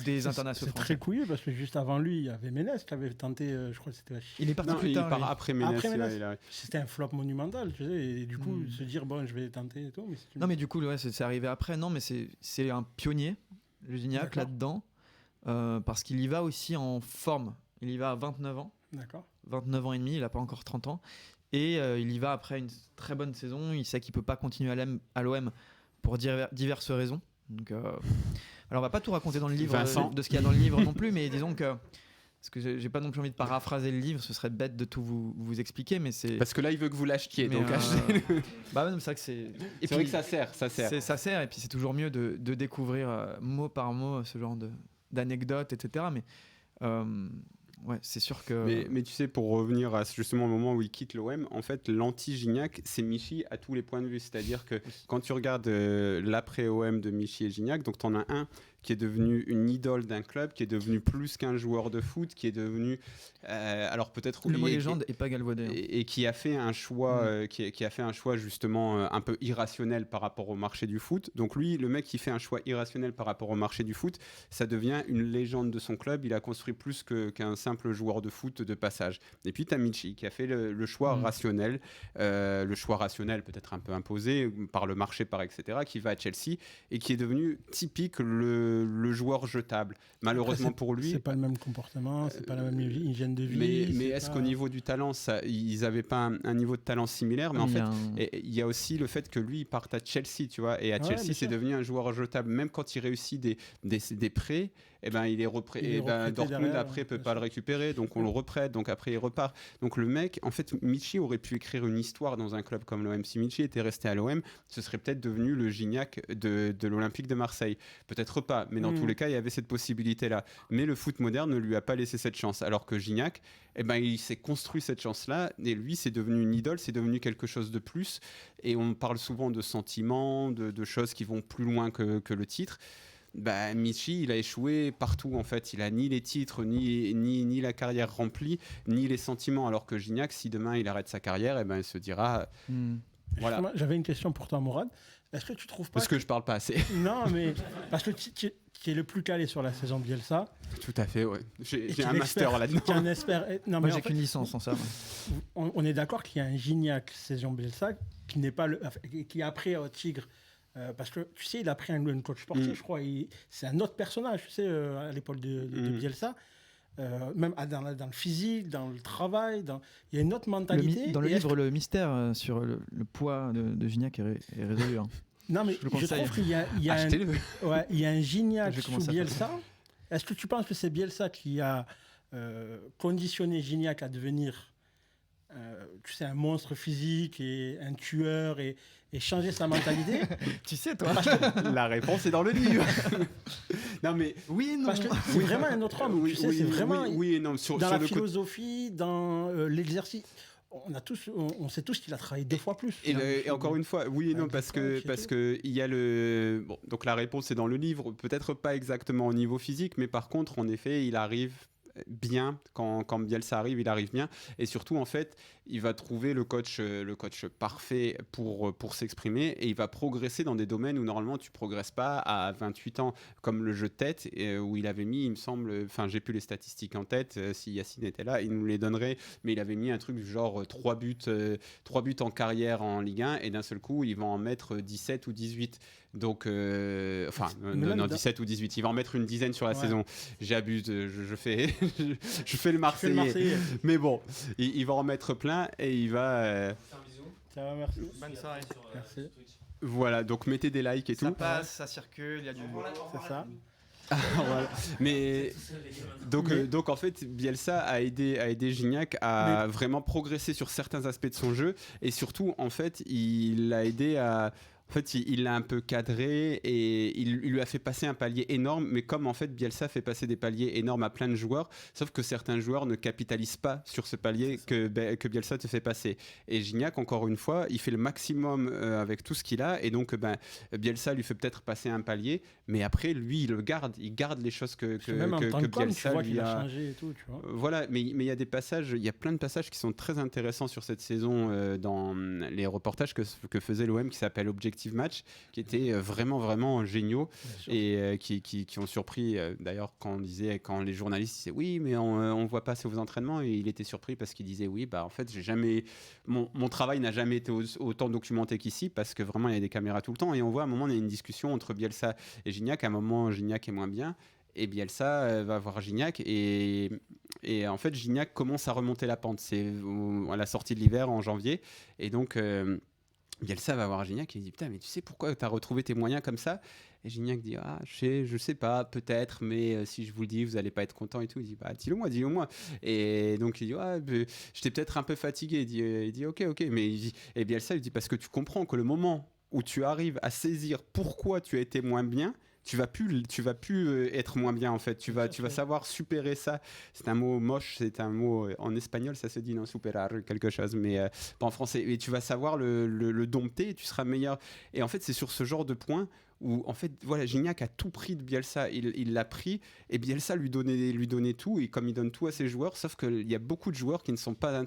des internationaux. C'est très couillu, parce que juste avant lui, il y avait Ménès qui avait tenté, je crois que c'était il est parti plus tard. Il part après Ménès. C'était un flop monumental, tu sais, et du coup se dire bon, je vais tenter et tout. Mais du coup, c'est arrivé après. Non, mais c'est un pionnier, le Gignac, là-dedans. Parce qu'il y va aussi en forme. Il y va à 29 ans. D'accord. 29 ans et demi, il n'a pas encore 30 ans. Et il y va après une très bonne saison. Il sait qu'il ne peut pas continuer à l'OM pour diverses raisons. Donc, alors, on ne va pas tout raconter dans le livre de ce qu'il y a dans le livre non plus, mais disons que... Parce que j'ai pas non plus envie de paraphraser le livre, ce serait bête de tout vous expliquer, mais c'est... Parce que là, il veut que vous l'achetiez, donc achetez-le. Bah c'est vrai que c'est... Et c'est vrai que ça sert. Ça sert, et puis c'est toujours mieux de découvrir mot par mot ce genre d'anecdotes, etc. Mais ouais, c'est sûr que... Mais tu sais, pour revenir à justement au moment où il quitte l'OM, en fait, l'anti-Gignac, c'est Michy à tous les points de vue. C'est-à-dire que quand tu regardes l'après-OM de Michy et Gignac, donc tu en as un qui est devenu une idole d'un club, qui est devenu plus qu'un joueur de foot, qui est devenu alors peut-être le mot légende est pas galvaudé et qui a fait un choix qui a fait un choix justement un peu irrationnel par rapport au marché du foot. Donc lui, le mec qui fait un choix irrationnel par rapport au marché du foot, ça devient une légende de son club. Il a construit plus qu'un simple joueur de foot de passage. Et puis t'as Michy qui a fait le choix rationnel, le choix rationnel peut-être un peu imposé par le marché, etc., qui va à Chelsea et qui est devenu typique le joueur jetable. Malheureusement après, pour lui, c'est pas le même comportement, c'est pas la même hygiène de vie. Mais est-ce qu'au niveau du talent, ils n'avaient pas un niveau de talent similaire? Mais en fait, il y a aussi le fait que lui, il parte à Chelsea, tu vois, et à Chelsea, c'est devenu un joueur jetable. Même quand il réussit des prêts, eh ben, il est Dortmund après peut pas le récupérer, donc on le reprête, donc après il repart. Donc le mec, en fait, Michy aurait pu écrire une histoire dans un club comme l'OM. Si Michy était resté à l'OM, ce serait peut-être devenu le Gignac de l'Olympique de Marseille. Peut-être pas, mais dans tous les cas, il y avait cette possibilité-là. Mais le foot moderne ne lui a pas laissé cette chance. Alors que Gignac, eh ben, il s'est construit cette chance-là, et lui, c'est devenu une idole, c'est devenu quelque chose de plus. Et on parle souvent de sentiments, de choses qui vont plus loin que le titre. Bah, Michy, il a échoué partout en fait. Il a ni les titres, ni la carrière remplie, ni les sentiments. Alors que Gignac, si demain il arrête sa carrière, eh ben, il se dira. Voilà. J'avais une question pour toi, Mourad. Est-ce que tu trouves pas Parce que je parle pas assez. Non, mais parce que tu es le plus calé sur la saison Bielsa. Tout à fait, ouais. J'ai un master là-dedans. Tu es un expert. Non, mais moi, j'ai qu'une licence en ça. On est d'accord qu'il y a un Gignac saison Bielsa qui n'est pas qui après Tigre. Parce que tu sais, il a pris un coach sportif, je crois. C'est un autre personnage, tu sais, à l'époque de Bielsa. Même dans le physique, dans le travail, il y a une autre mentalité. Dans le livre, le mystère sur le poids de Gignac est résolu. Hein. Non, mais je trouve qu'il y a un Gignac sous Bielsa. Est-ce que tu penses que c'est Bielsa qui a conditionné Gignac à devenir tu sais, un monstre physique et un tueur et changer sa mentalité? Tu sais, toi. La réponse est dans le livre. Non, mais oui, non. Parce que c'est vraiment un autre homme. Tu sais, c'est vraiment oui, non, dans la philosophie, dans l'exercice. On sait tous qu'il a travaillé 2 fois plus. Et encore une fois, oui et non, parce que il y a donc la réponse est dans le livre, peut-être pas exactement au niveau physique, mais par contre, en effet, il arrive bien quand Bielsa arrive, il arrive bien, et surtout en fait il va trouver le coach parfait pour s'exprimer, et il va progresser dans des domaines où normalement tu progresses pas à 28 ans, comme le jeu de tête où il avait mis, il me semble, enfin j'ai plus les statistiques en tête, si Yacine était là il nous les donnerait, mais il avait mis un truc du genre 3 buts en carrière en Ligue 1, et d'un seul coup il va en mettre 17 ou 18. Donc, 17 ou 18. Il va en mettre une dizaine sur la saison. J'abuse, je fais le Marseillais. Mais bon, il va en mettre plein et il va. Ça va, merci. Bonne soirée. Merci. Voilà, donc mettez des likes et tout. Ça passe, ça circule, il y a du. C'est ça. Voilà. Mais donc en fait Bielsa a aidé Gignac à vraiment progresser sur certains aspects de son jeu, et surtout en fait il l'a aidé à... En fait, il l'a un peu cadré et il lui a fait passer un palier énorme, mais comme en fait Bielsa fait passer des paliers énormes à plein de joueurs, sauf que certains joueurs ne capitalisent pas sur ce palier que Bielsa te fait passer. Et Gignac, encore une fois, il fait le maximum avec tout ce qu'il a, et donc Bielsa lui fait peut-être passer un palier, mais après lui il garde les choses que Bielsa lui a changé et tout, tu vois. Voilà, mais il y a il y a plein de passages qui sont très intéressants sur cette saison dans les reportages que faisait l'OM, qui s'appelle Objectif Match, qui étaient vraiment géniaux, et qui ont surpris d'ailleurs quand les journalistes disaient oui mais on voit pas vos entraînements, et il était surpris parce qu'il disait oui en fait mon travail n'a jamais été autant documenté qu'ici, parce que vraiment il y a des caméras tout le temps, et on voit à un moment il y a une discussion entre Bielsa et Gignac, à un moment Gignac est moins bien et Bielsa va voir Gignac, et en fait Gignac commence à remonter la pente, c'est à la sortie de l'hiver en janvier, et donc Bielsa va voir Gignac et il dit putain mais tu sais pourquoi tu as retrouvé tes moyens comme ça, et Gignac dit je sais pas, peut-être, mais si je vous le dis vous allez pas être content et tout. Il dit dis-le moi, et donc il dit j'étais peut-être un peu fatigué, il dit ok mais et Bielsa lui dit parce que tu comprends que le moment où tu arrives à saisir pourquoi tu as été moins bien, tu vas plus être moins bien en fait, tu vas savoir supérer ça. C'est un mot moche, c'est un mot en espagnol, ça se dit non, superar quelque chose, mais pas en français, et tu vas savoir le dompter et tu seras meilleur. Et en fait c'est sur ce genre de point où en fait, voilà, Gignac a tout pris de Bielsa. Il l'a pris et Bielsa lui donnait tout. Et comme il donne tout à ses joueurs, sauf qu'il y a beaucoup de joueurs qui ne sont pas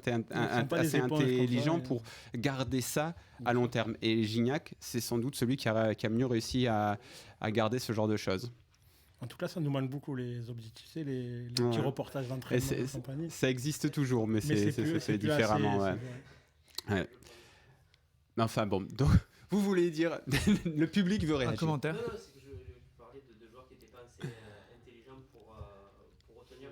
assez intelligents pour garder ça à long terme. Et Gignac, c'est sans doute celui qui a mieux réussi à garder ce genre de choses. En tout cas, ça nous manque beaucoup, les objectifs, les petits reportages d'entraînement et compagnie. Ça existe toujours, mais c'est fait différemment. Ouais. Enfin bon, donc, vous voulez dire, le public veut réagir. Un commentaire. Non, c'est que je parlais de joueurs qui n'étaient pas assez intelligents pour retenir.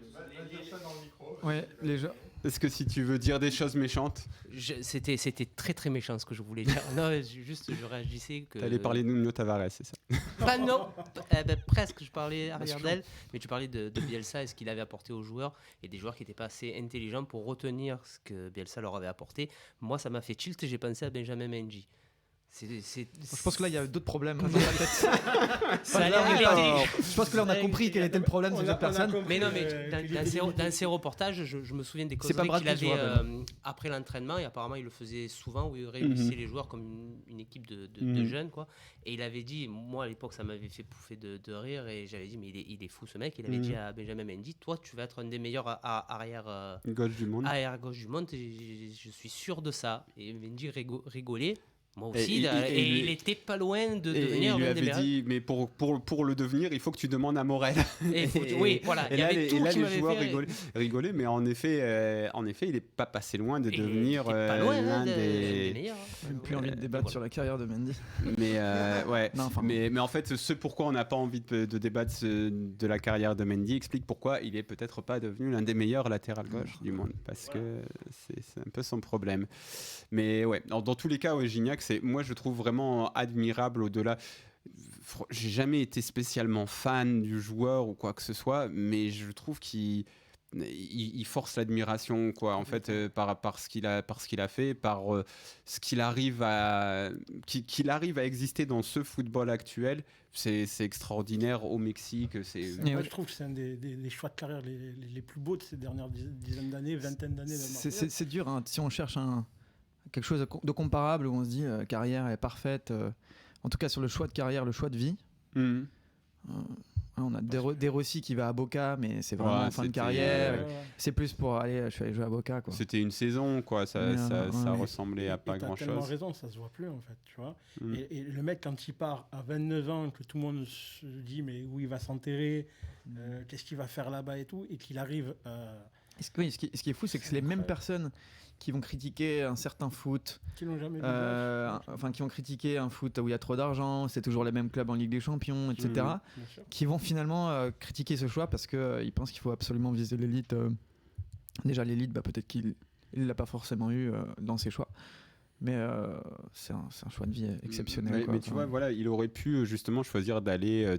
Ouais, les joueurs. Est-ce que si tu veux dire des choses méchantes, c'était très très méchant ce que je voulais dire. Non, je réagissais que. t'allais parler de Nuno Tavares, c'est ça? Enfin non, presque. Je parlais arrière d'elle, mais tu parlais de Bielsa et ce qu'il avait apporté aux joueurs et des joueurs qui n'étaient pas assez intelligents pour retenir ce que Bielsa leur avait apporté. Moi, ça m'a fait tilt et j'ai pensé à Benjamin Mendy. Je pense que là, il y a d'autres problèmes. Ça a l'air Je pense que là, on a compris quel était le problème de cette personne. Mais non, mais dans ses reportages, je me souviens des causeries qu'il avait après l'entraînement, et apparemment il le faisait souvent, où il réunissait les joueurs comme une équipe de jeunes, quoi. Et il avait dit, moi à l'époque ça m'avait fait pouffer de rire, et j'avais dit mais il est fou ce mec. Il avait dit à Benjamin Mendy, toi tu vas être un des meilleurs arrière gauche du monde, et je suis sûr de ça. Et Mendy rigolait. Moi aussi, il était pas loin de devenir. Il lui avait dit, mais pour le devenir, il faut que tu demandes à Morel. Oui, voilà. Et là, les joueurs rigolaient, mais en effet, il n'est pas passé loin de devenir l'un des meilleurs. Même plus envie de débattre sur la carrière de Mendy. Mais ouais. Non, mais en fait, ce pourquoi on n'a pas envie de débattre de la carrière de Mendy explique pourquoi il est peut-être pas devenu l'un des meilleurs latéral gauche du monde, parce que c'est un peu son problème. Mais ouais, dans tous les cas, Gignac, moi je trouve vraiment admirable au-delà. J'ai jamais été spécialement fan du joueur ou quoi que ce soit, mais je trouve qu'il force l'admiration, quoi, en fait, par ce qu'il a fait, par ce qu'il arrive à exister dans ce football actuel. C'est extraordinaire au Mexique. Moi, je trouve que c'est un des choix de carrière les plus beaux de ces dernières dizaines d'années, vingtaine d'années. C'est dur, hein, si on cherche quelque chose de comparable où on se dit carrière est parfaite, en tout cas sur le choix de carrière, le choix de vie. On a De Rossi qui va à Boca, mais c'est vraiment fin de carrière. C'est plus pour je suis allé jouer à Boca, quoi. C'était une saison, quoi. Ça ressemblait à pas grand chose. T'as tellement raison, ça se voit plus en fait, tu vois. Et le mec, quand il part à 29 ans, que tout le monde se dit mais où il va s'enterrer, qu'est-ce qu'il va faire là-bas et tout, et qu'il arrive. Ce qui est fou, c'est que c'est les mêmes personnes qui vont critiquer un certain foot, qui n'ont jamais qui vont critiquer un foot où il y a trop d'argent, c'est toujours les mêmes clubs en Ligue des Champions, etc., qui vont finalement critiquer ce choix parce qu'ils pensent qu'il faut absolument viser l'élite. Déjà l'élite, peut-être qu'il ne l'a pas forcément eu dans ses choix. Mais c'est un choix de vie exceptionnel. Mais tu vois, voilà, il aurait pu justement choisir d'aller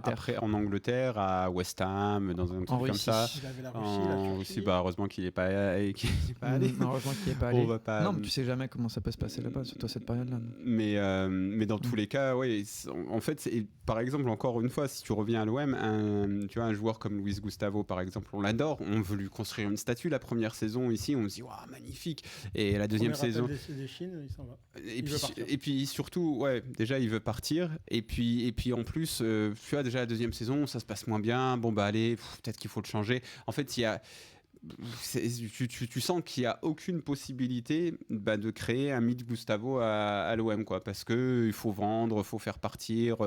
après en Angleterre, à West Ham, dans un truc comme ça. Il avait la Russie, heureusement qu'il n'est pas allé. Heureusement qu'il n'est pas allé. Non, mais tu sais jamais comment ça peut se passer là-bas, surtout à cette période-là. Mais dans tous les cas, ouais, en fait, par exemple, encore une fois, si tu reviens à l'OM, tu vois, un joueur comme Luis Gustavo, par exemple, on l'adore, on veut lui construire une statue la première saison ici, on se dit, waouh, magnifique. Et la deuxième saison. Il s'en va. Et puis surtout, ouais, déjà il veut partir. Et puis en plus, tu vois, déjà la deuxième saison, ça se passe moins bien. Bon, allez, peut-être qu'il faut le changer. En fait, tu sens qu'il n'y a aucune possibilité de créer un mythe Gustavo à l'OM, quoi. Parce qu'il faut vendre, il faut faire partir.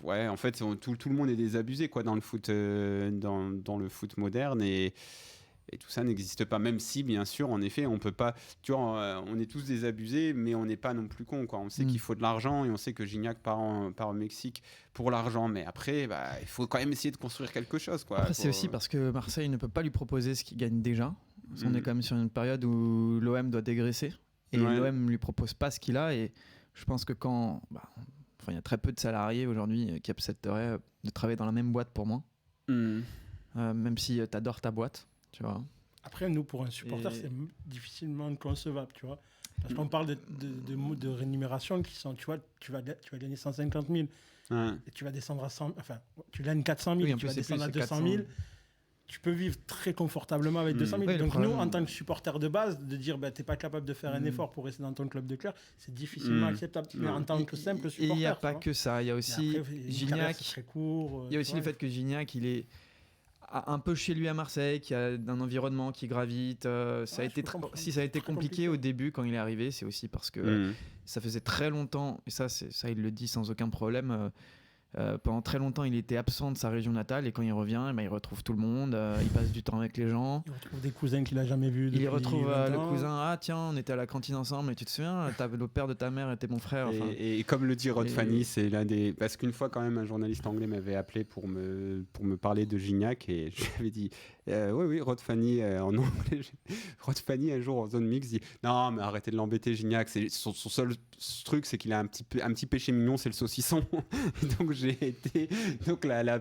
Ouais, en fait, tout le monde est désabusé, quoi, dans le foot, dans le foot moderne. Et tout ça n'existe pas, même si, bien sûr, en effet, on peut pas. Tu vois, on est tous désabusés, mais on n'est pas non plus cons, quoi. On sait qu'il faut de l'argent et on sait que Gignac part au Mexique pour l'argent, mais après, il faut quand même essayer de construire quelque chose, quoi. Après, c'est aussi parce que Marseille ne peut pas lui proposer ce qu'il gagne déjà. On est quand même sur une période où l'OM doit dégraisser et l'OM ne lui propose pas ce qu'il a. Et je pense que il y a très peu de salariés aujourd'hui qui accepteraient de travailler dans la même boîte pour moi, même si tu adores ta boîte. Tu vois. Après, nous, pour un supporter, c'est difficilement concevable, tu vois. Parce qu'on parle de rémunération qui sont, tu vois, tu vas gagner 150 000 et tu vas descendre à 100 000, enfin, tu gagnes 400 000, tu vas descendre à 200 000. tu peux vivre très confortablement avec 200 000. Ouais, Donc problème... nous, en tant que supporters de base, de dire t'es pas capable de faire un effort pour rester dans ton club de cœur, c'est difficilement acceptable. Mais en tant que simple supporter. Et il n'y a pas que ça, il y a aussi Gignac. Il y a aussi le fait que Gignac, il est un peu chez lui à Marseille, qui a un environnement qui gravite. Ça a été compliqué au début quand il est arrivé, c'est aussi parce que ça faisait très longtemps, et ça il le dit sans aucun problème. Pendant très longtemps, il était absent de sa région natale et quand il revient, il retrouve tout le monde, il passe du temps avec les gens. Il retrouve des cousins qu'il n'a jamais vus. Il retrouve le cousin, ah tiens, on était à la cantine ensemble, et tu te souviens, le père de ta mère était mon frère. Et comme le dit Rod Fanny, c'est l'un des. Parce qu'une fois, quand même, un journaliste anglais m'avait appelé pour me parler de Gignac et je lui avais dit oui, Rod Fanny en anglais. Rod Fanny, un jour en zone mixte, dit non, mais arrêtez de l'embêter, Gignac. Son seul truc, c'est qu'il a un petit péché mignon, c'est le saucisson. Donc j'ai été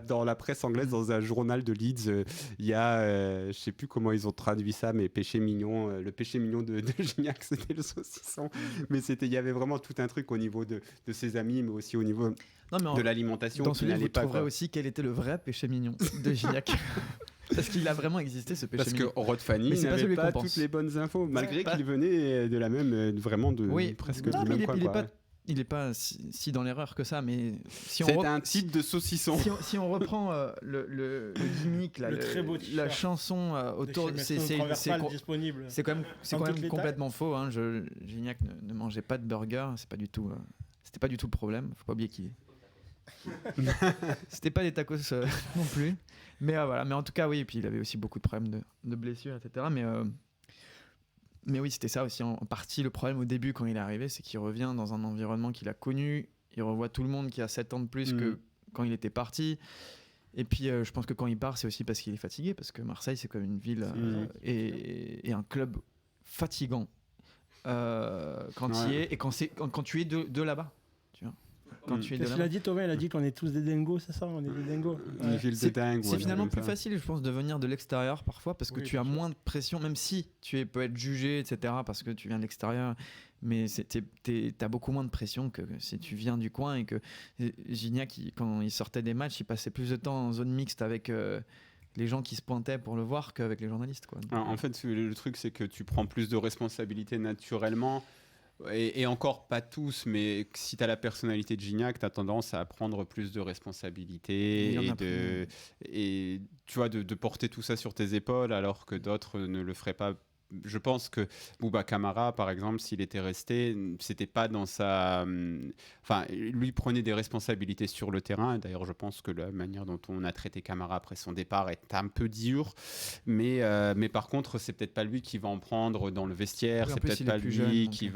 dans la presse anglaise, dans un journal de Leeds, il y a, je sais plus comment ils ont traduit ça, mais péché mignon, le péché mignon de Gignac, c'était le saucisson. Mais il y avait vraiment tout un truc au niveau de ses amis, mais aussi au niveau de l'alimentation. Dans ce livre, vous trouverez aussi quel était le vrai péché mignon de Gignac. Parce qu'il a vraiment existé ce péché mignon. Parce que Rod Fanny n'avait pas toutes les bonnes infos, malgré qu'il venait de la même, vraiment de presque du même coin. Il n'est pas si dans l'erreur que ça, mais c'est un type de saucisson. Si on reprend le gimmick, la chanson autour, c'est quand même complètement faux. Hein. Gignac ne mangeait pas de burger, c'était pas du tout le problème. Faut pas oublier qu'il c'était pas des tacos non plus. Mais voilà. Mais en tout cas, oui. Et puis il avait aussi beaucoup de problèmes de blessures, etc. Mais oui, c'était ça aussi en partie le problème au début quand il est arrivé, c'est qu'il revient dans un environnement qu'il a connu, il revoit tout le monde qui a 7 ans de plus que quand il était parti. Et puis je pense que quand il part, c'est aussi parce qu'il est fatigué, parce que Marseille, c'est comme une ville et un club fatigant quand il y est et quand tu es de là-bas. Tu vois. Qu'est-ce qu'il a dit, Thomas? Il a dit qu'on est tous des dingos, c'est ça? On est des dingos. C'est finalement plus facile, je pense, de venir de l'extérieur parfois parce que tu as moins de pression, même si tu peux être jugé, etc., parce que tu viens de l'extérieur. Mais t'as beaucoup moins de pression que si tu viens du coin. Et que Gignac, quand il sortait des matchs, il passait plus de temps en zone mixte avec les gens qui se pointaient pour le voir qu'avec les journalistes, quoi. Alors, en fait, le truc, c'est que tu prends plus de responsabilités naturellement. Et encore pas tous, mais si tu as la personnalité de Gignac, tu as tendance à prendre plus de responsabilités et tu vois, de porter tout ça sur tes épaules alors que d'autres ne le feraient pas. Je pense que Bouba Kamara, par exemple, s'il était resté, c'était pas dans sa... Enfin, lui prenait des responsabilités sur le terrain. D'ailleurs, je pense que la manière dont on a traité Kamara après son départ est un peu dure. Mais par contre, c'est peut-être pas lui qui va en prendre dans le vestiaire. C'est peut-être pas lui qui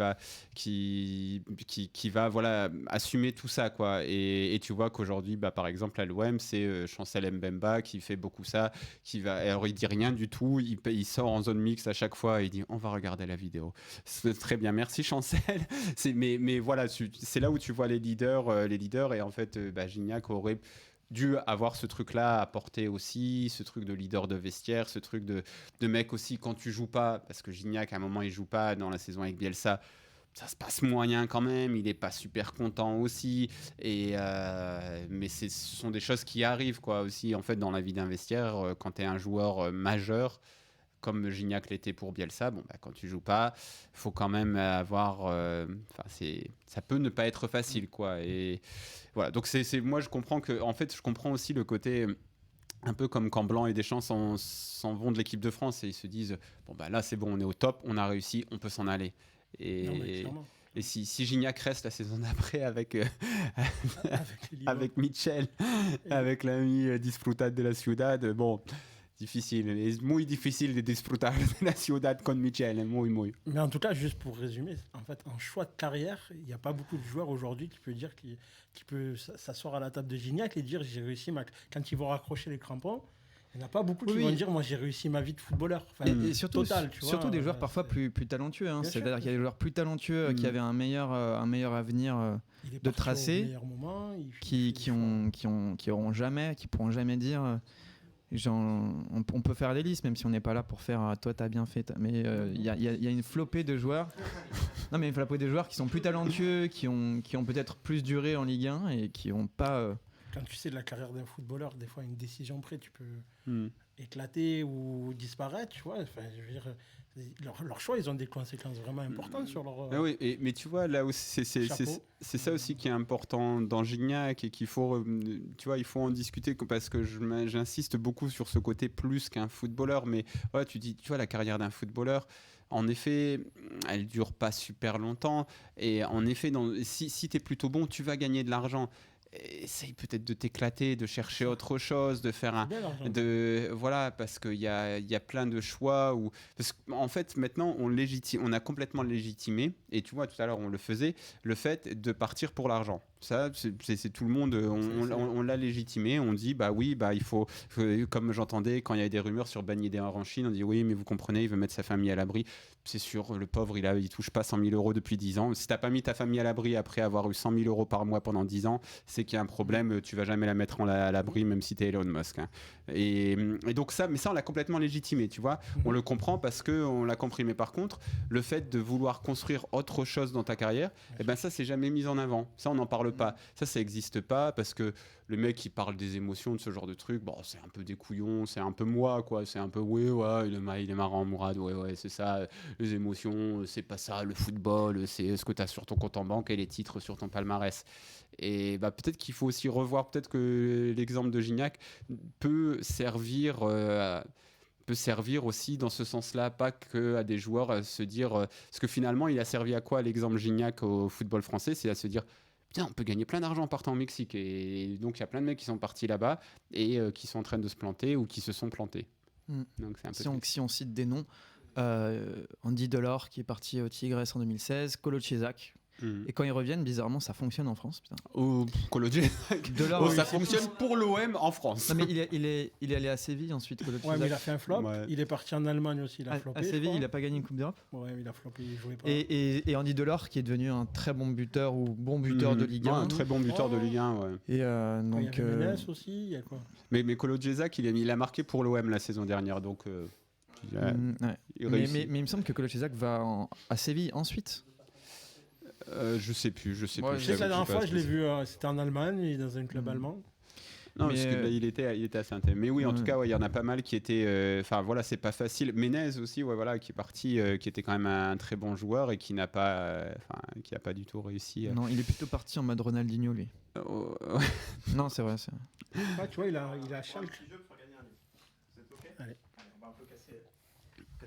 va voilà, assumer tout ça, quoi. Et tu vois qu'aujourd'hui, par exemple, à l'OM, c'est Chancel Mbemba qui fait beaucoup ça. Alors, il dit rien du tout. Il sort en zone mixte à chaque fois. Et il dit on va regarder la vidéo. C'est très bien, merci Chancel. Mais voilà, c'est là où tu vois les leaders et en fait Gignac aurait dû avoir ce truc-là à porter aussi, ce truc de leader de vestiaire, ce truc de mec aussi quand tu joues pas, parce que Gignac à un moment il joue pas dans la saison avec Bielsa. Ça se passe moyen quand même, il est pas super content aussi, mais ce sont des choses qui arrivent, quoi, aussi en fait dans la vie d'un vestiaire quand tu es un joueur majeur comme Gignac l'était pour Bielsa. Quand tu joues pas, faut quand même avoir ça peut ne pas être facile, quoi. Et voilà, donc moi je comprends aussi le côté un peu comme quand Blanc et Deschamps s'en vont de l'équipe de France et ils se disent là c'est bon, on est au top, on a réussi, on peut s'en aller. Et si Gignac reste la saison d'après avec Mitchell, avec l'ami Disfrutar de la Ciudad, difficile, es muy difícil de disfrutar de la ciudad con Michel, muy. Mais en tout cas, juste pour résumer, en fait, en choix de carrière, il n'y a pas beaucoup de joueurs aujourd'hui qui peut dire qui peut s'asseoir à la table de Gignac et dire j'ai réussi quand ils vont raccrocher les crampons. Il n'y en a pas beaucoup qui vont dire moi j'ai réussi ma vie de footballeur. Et surtout, surtout des joueurs parfois plus talentueux. Hein. C'est-à-dire qu'il y a des joueurs plus talentueux qui avaient un meilleur avenir de tracé, qui pourront jamais dire. On peut faire des listes, même si on n'est pas là pour faire toi t'as bien fait. Mais il y a une flopée de joueurs. Non, mais une flopée de joueurs qui sont plus talentueux, qui ont peut-être plus duré en Ligue 1 et qui n'ont pas quand tu sais de la carrière d'un footballeur, des fois, une décision près, tu peux éclater ou disparaître, tu vois. Enfin, je veux dire, leur choix, ils ont des conséquences vraiment importantes sur leur. Ah oui, mais tu vois, là aussi, c'est ça aussi qui est important dans Gignac et qu'il faut, tu vois, il faut en discuter parce que j'insiste beaucoup sur ce côté plus qu'un footballeur. Mais voilà, tu vois, la carrière d'un footballeur. En effet, elle dure pas super longtemps. Et en effet, si tu es plutôt bon, tu vas gagner de l'argent. Essaye peut-être de t'éclater, de chercher autre chose, de faire voilà, parce qu'il y a plein de choix parce qu'en fait maintenant on a complètement légitimé, et tu vois tout à l'heure on le faisait, le fait de partir pour l'argent. Ça c'est tout le monde, on l'a légitimé, on dit bah oui, bah il faut comme j'entendais quand il y avait des rumeurs sur Ben Yedder en Chine, on dit oui mais vous comprenez, il veut mettre sa famille à l'abri. C'est sûr, le pauvre, il touche pas 100 000 euros depuis 10 ans. Si t'as pas mis ta famille à l'abri après avoir eu 100 000 euros par mois pendant 10 ans, c'est qu'il y a un problème. Tu vas jamais la mettre à l'abri, même si t'es Elon Musk. Hein. Et donc ça on l'a complètement légitimé, tu vois. On le comprend parce qu'on l'a compris. Mais par contre, le fait de vouloir construire autre chose dans ta carrière, ça, c'est jamais mis en avant. Ça, on n'en parle pas. Ça existe pas parce que le mec qui parle des émotions, de ce genre de truc, bon, c'est un peu des couillons, c'est un peu moi, quoi. C'est un peu, ouais, il est marrant, Mourad, ouais, c'est ça. Les émotions, c'est pas ça. Le football, c'est ce que tu as sur ton compte en banque et les titres sur ton palmarès. Et peut-être qu'il faut aussi revoir, peut-être que l'exemple de Gignac peut servir aussi dans ce sens-là, pas que à des joueurs se dire... parce que finalement, il a servi à quoi l'exemple Gignac au football français? C'est à se dire... Putain, on peut gagner plein d'argent en partant au Mexique. Et donc, il y a plein de mecs qui sont partis là-bas et qui sont en train de se planter ou qui se sont plantés. Donc, c'est un peu si on cite des noms, Andy Delors qui est parti au Tigres en 2016, Kolo Cesak. Et quand ils reviennent, bizarrement, ça fonctionne en France. Kolo Cesak. Ça fonctionne pour l'OM en France. Non, mais il est allé à Séville ensuite. Kolo Cesak. Ouais, mais il a fait un flop. Ouais. Il est parti en Allemagne aussi. Il a floppé. À Séville, il n'a pas gagné une Coupe d'Europe. Ouais, il a floppé. Il jouait pas. Et Andy Delors qui est devenu un très bon buteur ou bon buteur de Ligue 1. Un très bon buteur de Ligue 1. Ouais. Et donc. Il y a Menez aussi. Il y a quoi? Mais Kolo Cesak, il a marqué pour l'OM la saison dernière, donc. Ouais. Mais il me semble que Kolo Cesak va à Séville ensuite. Je sais plus. Je sais que la dernière fois, je l'ai vu, c'était en Allemagne, dans un club allemand. Non, parce que là, il était assez intéressant. Mais oui, en tout cas, il y en a pas mal qui étaient. Enfin, voilà, c'est pas facile. Menez aussi, qui est parti, qui était quand même un très bon joueur et qui n'a pas, qui a pas du tout réussi. Non, il est plutôt parti en mode Ronaldinho, lui. Non, c'est vrai. Tu vois, il a Schalke. Allez. On va un peu casser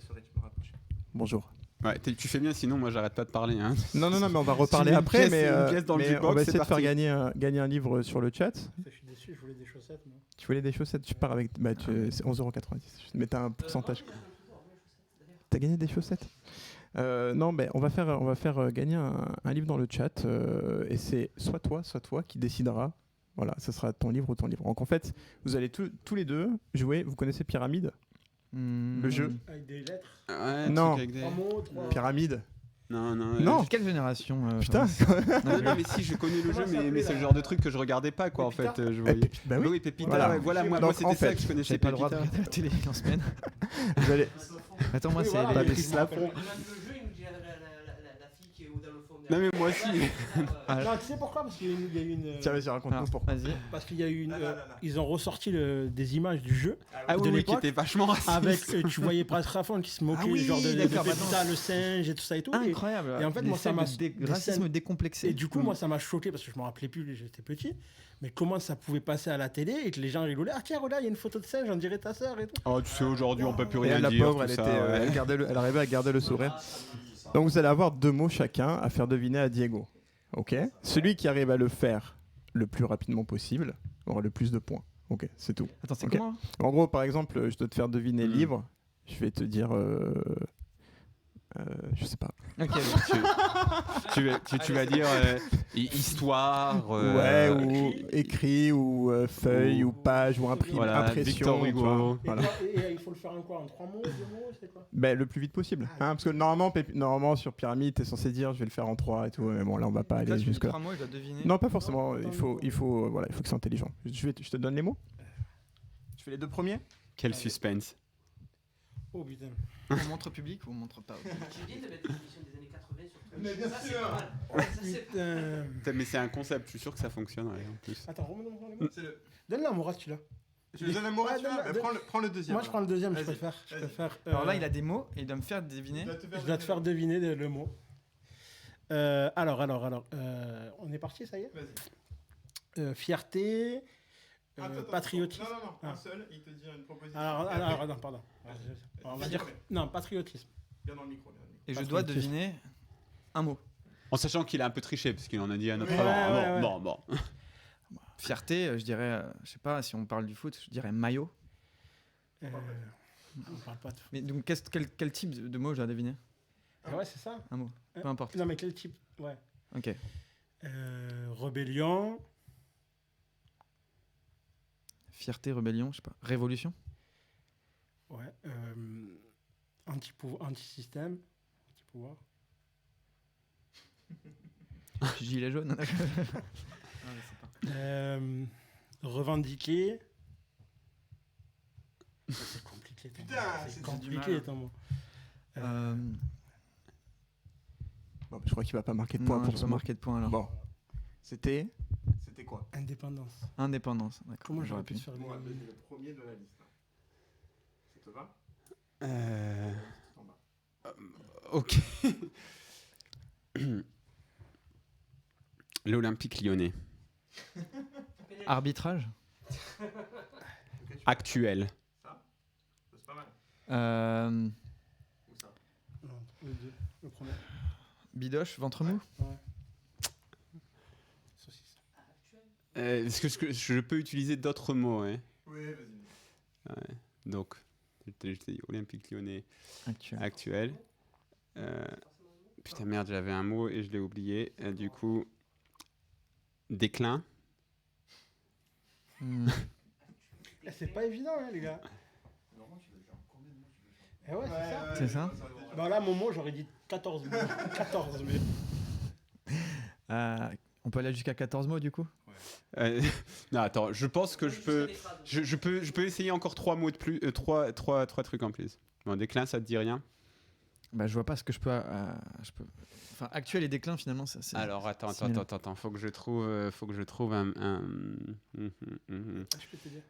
le rythme, rapprocher. Bonjour. Ouais, tu fais bien, sinon moi j'arrête pas de parler. Hein. Non, mais on va reparler après. Mais on va essayer de faire gagner un livre sur le chat. Je suis déçu, je voulais des chaussettes. Moi. Tu voulais des chaussettes? Tu pars avec. C'est 11,90€. Mais t'as un pourcentage. T'as gagné des chaussettes? Non, on va faire gagner un livre dans le chat. Et c'est soit toi qui décidera. Voilà, ce sera ton livre ou ton livre. Donc en fait, vous allez tous les deux jouer. Vous connaissez Pyramide? Le jeu avec des lettres. Ouais, non. Avec des... Pyramide. Non. Quelle génération Putain. Non, mais si, je connais le jeu, mais c'est le genre de truc que je regardais pas, quoi. Pépita. En fait, je voyais. Bah oui, Pépita. Voilà, moi c'était ça que je connaissais. J'avais pas le droit de regarder la télé en semaine. Vous allez. Attends, moi, c'est pas des slaps. Non mais moi aussi. Non, tu sais pourquoi? Parce qu'il y a eu une. Tiens, vas-y, raconte-nous pourquoi. Vas-y. Parce qu'il y a eu une. Ils ont ressorti des images du jeu. Oui, qui était vachement raciste. Avec, tu voyais Prince Raffon qui se moquait, genre de Pépita, le singe et tout ça et tout. Incroyable. Et en fait, moi, ça m'a. Racisme décomplexé. Et du coup, moi, ça m'a choqué parce que je me rappelais plus, j'étais petit. Mais comment ça pouvait passer à la télé et que les gens rigolaient? Ah tiens, regarde, il y a une photo de singe, on dirait ta sœur et tout. Oh, tu sais, aujourd'hui, on peut plus rien la dire. Pauvre, elle arrivait à garder le sourire. Donc vous allez avoir 2 mots chacun à faire deviner à Diego. Ok. Celui qui arrive à le faire le plus rapidement possible aura le plus de points. Ok, c'est tout. Attends, c'est okay. comment? En gros, par exemple, je dois te faire deviner livre. Je vais te dire, je sais pas. Ok. tu vas dire histoire. Ouais, ou écrit, ou feuille, ou page, ou impression. Victor Hugo. Et il faut le faire en quoi? En 3 mots, 2 mots, c'est quoi? Le plus vite possible. Parce que normalement sur Pyramide, t'es censé dire je vais le faire en 3 et tout. Mais bon, là, on va pas aller jusque là. 3 mots, je dois deviner. Non, pas forcément. Il faut que c'est intelligent. Je te donne les mots. Je fais les 2 premiers. Quel suspense. Oh putain. On montre au public ou on montre pas? J'ai bien de mettre des émissions des années 80 sur Twitch. Mais bien Ça, c'est sûr. pas mal. Ouais, ça, c'est pas mal. Putain. Mais c'est un concept, je suis sûr que ça fonctionnerait en plus. Attends, remets-moi les mots. C'est le... Donne-la à Mourad, celui-là. Je le donne à Mourad, Ah, tu vois. donne- Bah, prends le deuxième. Moi, je prends le deuxième, je Vas-y, préfère. Je vas-y. préfère Alors là, il a des mots et il doit me faire deviner. Je dois te faire deviner le mot. Alors, on est parti, ça y est. Vas-y. Fierté, Attends, patriotisme. Non, Ah. un seul, il te dit une proposition. Alors, non, pardon. On va dire. Non, patriotisme. Bien dans le micro. Bien dans le micro. Et je dois deviner un mot. En sachant qu'il a un peu triché, parce qu'il en a dit un autre Ouais, avant. ouais, Bon. Fierté, je dirais, je sais pas, si on parle du foot, je dirais maillot. On parle pas de. Mais donc, quel type de mot je dois deviner? Ouais, c'est ça. Un mot, peu importe. Non, mais quel type? Ouais. Ok. Rébellion. Fierté, rébellion, je sais pas. Révolution? Ouais. Anti-système. Anti-pouvoir. Gilet jaune? Revendiquer. C'est compliqué. ton Putain, mot. c'est C'est du compliqué mal. ton mot. Bon, je crois qu'il va pas marquer de Non, points je pour vais ce pas mot. marquer de points alors. Bon. C'était quoi? Indépendance. Indépendance, d'accord. Comment j'aurais J'aurais pu pu. faire le premier de la liste. Ça te va? En bas. Ok. L'Olympique lyonnais. Arbitrage? Actuel. C'est pas mal. Où ça? Non, le deux. Le premier. Bidoche, ventre mou? Saucisse. Est-ce que je peux utiliser d'autres mots, hein? Oui, vas-y. Donc, j'ai dit Olympique lyonnais Actuel. actuel. Putain, merde, j'avais un mot et je l'ai oublié. Du coup, déclin. C'est pas évident, hein, les gars. Eh ouais, c'est ça. C'est ça? Bah là, mon mot, j'aurais dit 14 mots. 14, mais. On peut aller jusqu'à 14 mots du coup? Non, attends, je pense que je peux essayer encore 3 mots de plus, 3 trucs en plus. Bon, déclin, ça te dit rien? Bah, je vois pas ce que je peux. Enfin, actuel et déclin finalement, c'est. Alors, attends, faut que je trouve un. Je peux te dire.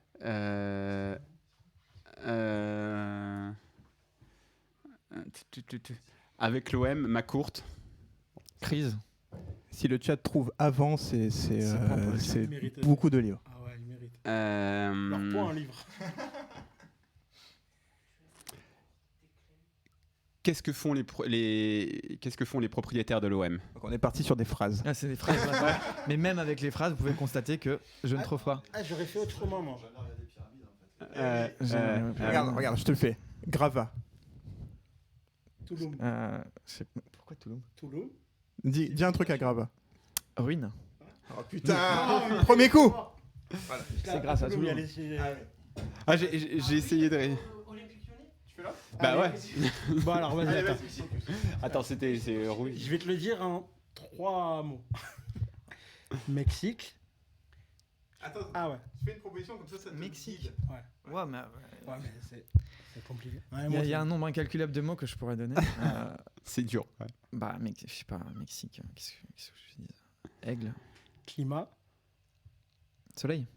Avec l'OM, ma courte. Crise. Si le chat trouve avant, c'est Il mérite. beaucoup de livres. Ah ouais, il mérite. Leur point en livre. Qu'est-ce que font les propriétaires de l'OM? Donc on est parti sur des phrases. Ah, c'est des phrases. là. Mais même avec les phrases, vous pouvez constater que je ne trouve pas. Ah, j'aurais fait autrement, moi. Regarde, je te le fais. Grava. Touloum. Pourquoi Touloum? Touloum. Dis un truc à Grava. Ruine. Oh putain. Premier coup. C'est grâce à Touloum. Ah, j'ai essayé de. Bah ouais. Bon, alors, vas-y, attends. Attends, c'est rouille. Je vais te le dire en 3 mots. Mexique. Attends, Ah ouais. tu fais une proposition comme ça te Mexique. guide. Ouais, mais. Ouais, mais c'est compliqué. Ouais, Il y a un nombre incalculable de mots que je pourrais donner. C'est dur. Ouais. Bah, je sais pas, Mexique. Qu'est-ce que je dis? Aigle. Climat. Soleil.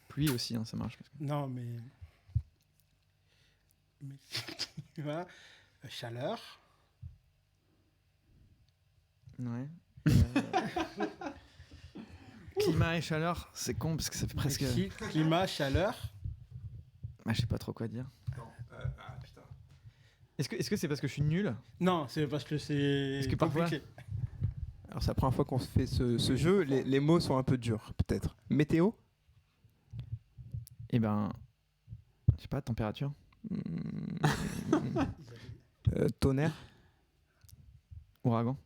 Pluie aussi, hein, ça marche. Non, mais. Climat. Chaleur. Ouais. Climat et chaleur, c'est con parce que ça fait presque. Mexique, climat, chaleur. Bah, je sais pas trop quoi dire. Putain. Est-ce que c'est parce que je suis nul? Non, c'est parce que c'est. Parce que parfois- compliqué. Alors c'est la première fois qu'on se fait ce jeu. Les mots sont un peu durs, peut-être. Météo. Eh ben. Je sais pas, température. Tonnerre. Ouragan.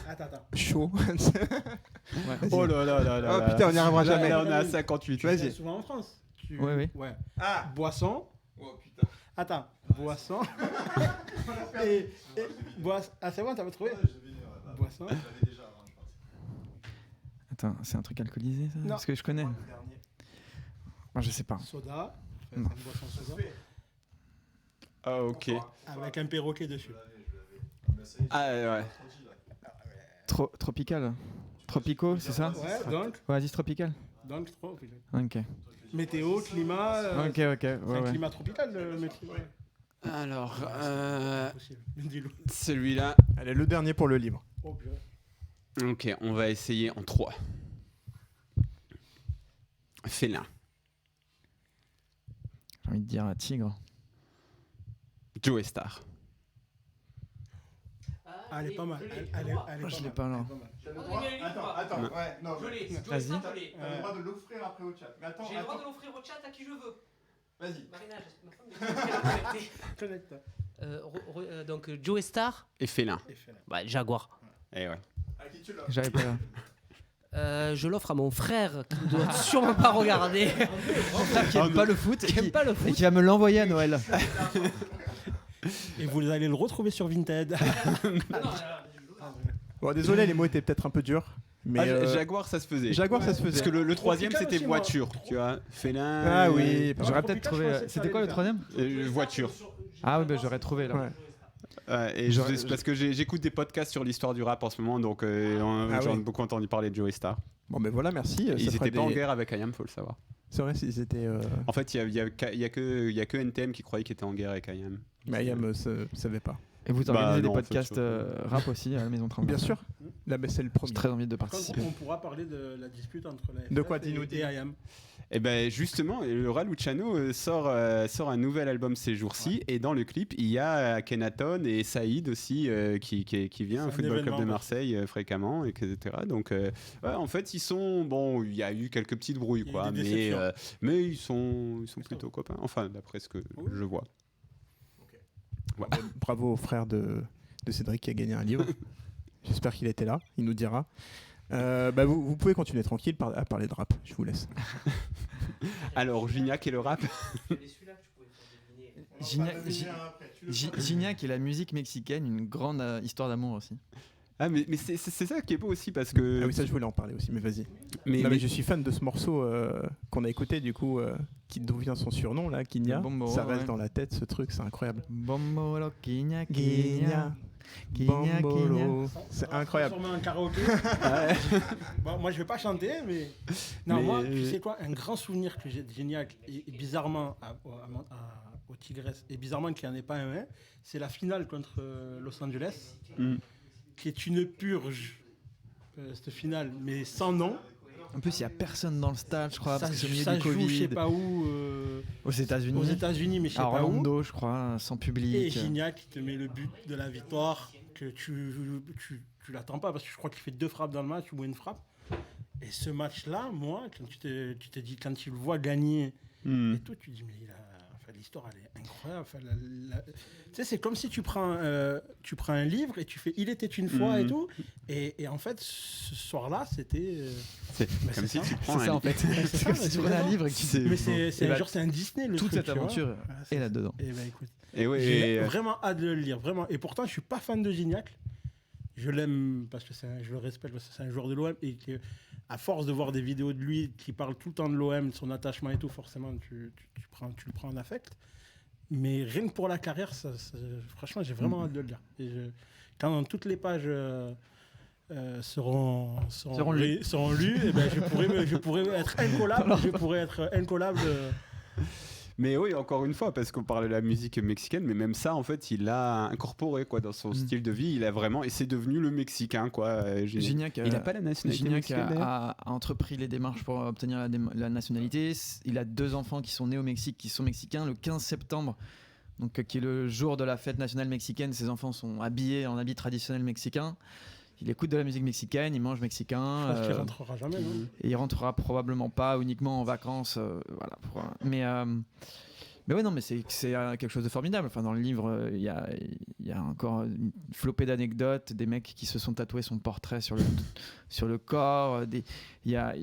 Attends. Chaud. Ouais. Oh là là là là. Oh putain, on n'y arrivera Là, jamais. là, on est à 58. Vas-y. C'est souvent en France. Oui. Ouais. Ah. Boisson. Oh putain. Attends. Boisson. et Ah, c'est bon, t'avais trouvé? Boisson. Attends, c'est un truc alcoolisé ça? Non. Parce que je connais. Moi, je sais pas. Soda. C'est une boisson soda. Ah, ok. Avec un perroquet dessus. Ah, ouais. Tropical. Tropico, c'est ça? Ouais, donc Oasis tropical. trop. Ok. Météo, climat. Ok. C'est un climat tropical, le météo. Alors, Impossible. Dis-le. celui-là. Allez, le dernier pour le livre. Oh, purée. Ok, on va essayer en 3. Félin. J'ai envie de dire tigre. Joe Star. Ah, elle est pas mal. Elle est Je l'ai pas là. Attends, ouais, non. Vas-y. T'as le droit de l'offrir après au chat. Mais attends, J'ai le droit de l'offrir au chat à qui je veux. Vas-y. Marina, ma femme est Connecte. donc Joe Star, Et Félin. bah, Jaguar. Eh ouais. À qui tu l'as? J'avais pas là. Je l'offre à mon frère qui ne doit sûrement pas regarder. Mon frère qui aime pas le foot Qui aime pas le et foot. qui va me l'envoyer à Noël. Et vous allez le retrouver sur Vinted. Bon, désolé, les mots étaient peut-être un peu durs. Mais Jaguar, ça se faisait. Jaguar, ça se Parce faisait. que le troisième, Tropical c'était aussi, moi. voiture, tu vois. Félin. Ah oui, J'aurais Tropical, peut-être je trouvé. pensais que C'était ça quoi le allait troisième? Voiture. Ah oui, j'aurais trouvé là. Ouais. Et parce que j'écoute des podcasts sur l'histoire du rap en ce moment, donc j'en ai oui. beaucoup entendu parler de Joe Star. Bon, ben voilà, merci. Ils Ça fera étaient pas en des- guerre avec IAM, faut le savoir. C'est vrai, ils étaient. En fait, il y a que NTM qui croyait qu'il était en guerre avec IAM. Mais Ayam ne savait pas. Et vous Bah, organisez des non, en fait, podcasts surtout. rap aussi à la Maison 30. Bien sûr. Là, mais c'est le J'ai premier. très envie de Par contre, participer. on pourra parler de la dispute entre la De FF quoi, dis-nous, et dis-nous. IAM. Et ben justement, le Raluciano sort un nouvel album ces jours-ci, et dans le clip, il y a Akhenaton et Saïd aussi qui vient C'est au un Football Club événement, de ouais. Marseille fréquemment, etc. Donc ouais, en fait, ils sont bon. Il y a eu quelques petites brouilles, Il y a eu quoi, des déceptions. mais ils sont plutôt copains. Enfin, d'après ce que Oui. je vois. Bravo au frère de Cédric qui a gagné un livre. J'espère qu'il était là. Il nous dira. Vous pouvez continuer tranquille à parler de rap. Je vous laisse. Alors, Gignac et le rap. Gignac et la musique mexicaine, une grande histoire d'amour aussi. Ah, mais c'est ça qui est beau aussi parce que. Ah oui, ça je voulais en parler aussi, mais vas-y. mais, Non, mais je suis fan de ce morceau qu'on a écouté, du coup, d'où vient son surnom, là, Kinya. Bombo, Ça reste ouais. dans la tête, ce truc, c'est incroyable. Bombolo, Kinya, Kinya, Kinya, Bombolo. C'est incroyable. Sûrement un karaoké. Bon, moi, je vais pas chanter, mais. Non, Mais- moi, tu sais quoi, un grand souvenir que j'ai de Gignac, et bizarrement, au Tigres, et bizarrement qu'il n'y en ait pas un, c'est la finale contre Los Angeles, Mm. qui est une purge, cette finale, mais sans nom. En plus, il n'y a personne dans le stade, je crois, parce que c'est au milieu ça du joue, je Covid. sais pas où, Aux États-Unis. aux États-Unis, mais je sais À pas où. Orlando, je crois, sans Et public. Gignac qui te met le but de la victoire, que tu l'attends pas, parce que je crois qu'il fait 2 frappes dans le match ou une frappe. Et ce match-là, moi, quand tu te dis, quand tu le vois gagner Mm. et tout, tu te dis, mais l'histoire, elle est incroyable. Enfin, tu sais, c'est comme si tu prends un livre et tu fais Il était une fois et tout. Et en fait, ce soir-là, c'était. C'est Bah, comme c'est si ça. tu prends C'est ça un en fait. C'est ça, Comme si mais tu c'est prenais un vraiment- livre et que tu Mais c'est Et bah, genre, c'est un Disney, le toute truc, cette tu vois. aventure Voilà, est là-dedans. Et ben écoute. Et ouais, J'ai et, vraiment hâte de le lire, vraiment. Et pourtant, je suis pas fan de Gignac. Je l'aime parce que je le respecte parce que c'est un joueur de l'OM et que, à force de voir des vidéos de lui qui parle tout le temps de l'OM, de son attachement et tout, forcément, tu le prends en affect. Mais rien que pour la carrière, franchement, j'ai vraiment hâte de le lire. Et quand toutes les pages seront lues, et ben, je pourrais être incollable. Je pourrais être incollable. Mais oui, encore une fois, parce qu'on parlait de la musique mexicaine, mais même ça, en fait, il l'a incorporé quoi, dans son style de vie. Il a vraiment, et c'est devenu le Mexicain, quoi. Gignac, il n'a pas la nationalité Gignac mexicaine, d'ailleurs. a entrepris les démarches pour obtenir la nationalité. Il a 2 enfants qui sont nés au Mexique, qui sont mexicains. Le 15 septembre, donc, qui est le jour de la fête nationale mexicaine, ses enfants sont habillés en habits traditionnels mexicains. Il écoute de la musique mexicaine, il mange mexicain. Je pense qu'il rentrera jamais. Non Et il rentrera probablement pas uniquement en vacances. Voilà, mais ouais, non, mais c'est quelque chose de formidable. Enfin, dans le livre, il y a encore une flopée d'anecdotes, des mecs qui se sont tatoués son portrait sur le corps. Il y a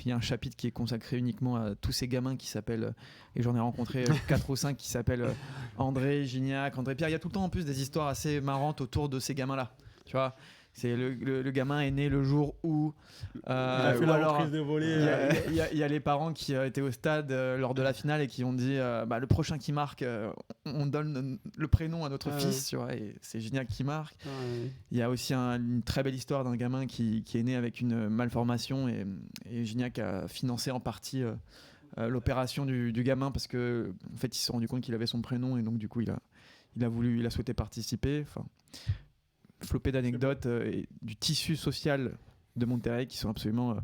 un chapitre qui est consacré uniquement à tous ces gamins qui s'appellent, et j'en ai rencontré 4 ou 5 qui s'appellent André, Gignac, André Pierre. Il y a tout le temps en plus des histoires assez marrantes autour de ces gamins-là. Tu vois, C'est le gamin est né le jour où Il a fait ou la alors reprise de volée. il y a les parents qui étaient au stade lors de la finale et qui ont dit le prochain qui marque, on donne le prénom à notre fils, tu vois, et c'est Gignac qui marque. Il y a aussi une très belle histoire d'un gamin qui est né avec une malformation et Gignac a financé en partie l'opération du gamin parce que en fait il s'est rendu compte qu'il avait son prénom et donc du coup il a souhaité participer. Enfin, flopé d'anecdotes et du tissu social de Monterrey qui sont absolument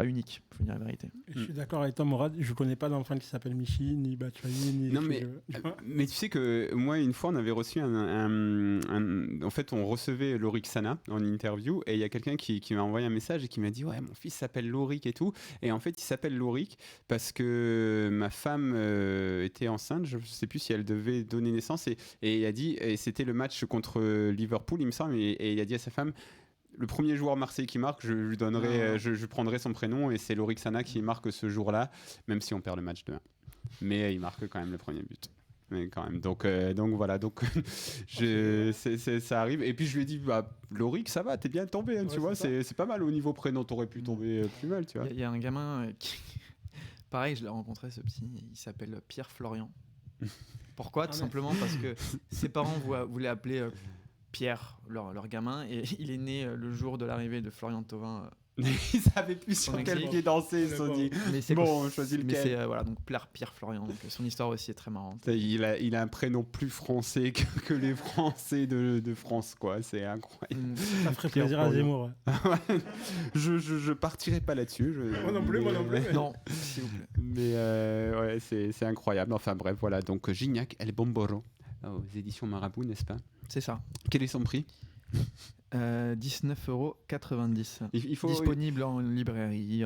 uniques, il faut dire la vérité. Je suis d'accord avec toi, Morad. Je connais pas d'enfant qui s'appelle Michi, ni Batshuayi, ni. Non, mais tu sais que moi, une fois, on avait reçu en fait, on recevait Lorik Sana en interview et il y a quelqu'un qui m'a envoyé un message et qui m'a dit ouais, mon fils s'appelle Lorik et tout. Et en fait, il s'appelle Lorik parce que ma femme était enceinte. Je sais plus si elle devait donner naissance et il a dit, et c'était le match contre Liverpool, il me semble, et il a dit à sa femme. Le premier joueur Marseille qui marque, je lui donnerai, je prendrai son prénom et c'est Lorik Sana qui marque ce jour-là, même si on perd le match 2-1. Mais il marque quand même le premier but. Mais quand même. Donc voilà. Donc ça arrive. Et puis je lui ai dit, Lorik, ça va, t'es bien tombé, hein, tu vois. C'est pas mal au niveau prénom. T'aurais pu tomber plus mal, tu vois. Il y a un gamin qui, pareil, je l'ai rencontré ce petit. Il s'appelle Pierre Florian. Pourquoi ? Tout simplement parce que ses parents voulaient appeler Pierre, leur gamin, et il est né le jour de l'arrivée de Florian Thauvin. Ils savaient plus sur quel pied danser, ils se sont dit bon, on choisit lequel. Mais c'est voilà, donc Pierre Florian, donc son histoire aussi est très marrante. Il a un prénom plus français que les Français de France, quoi. C'est incroyable. Ça ferait plaisir à Zemmour. Je partirai pas là-dessus. Moi non plus. Non, s'il vous plaît. Mais ouais, c'est incroyable. Enfin bref, voilà. Donc Gignac El Bomboro aux éditions Marabout, n'est-ce pas ? C'est ça. Quel est son prix ? 19,90 €. Il faut... Disponible en librairie,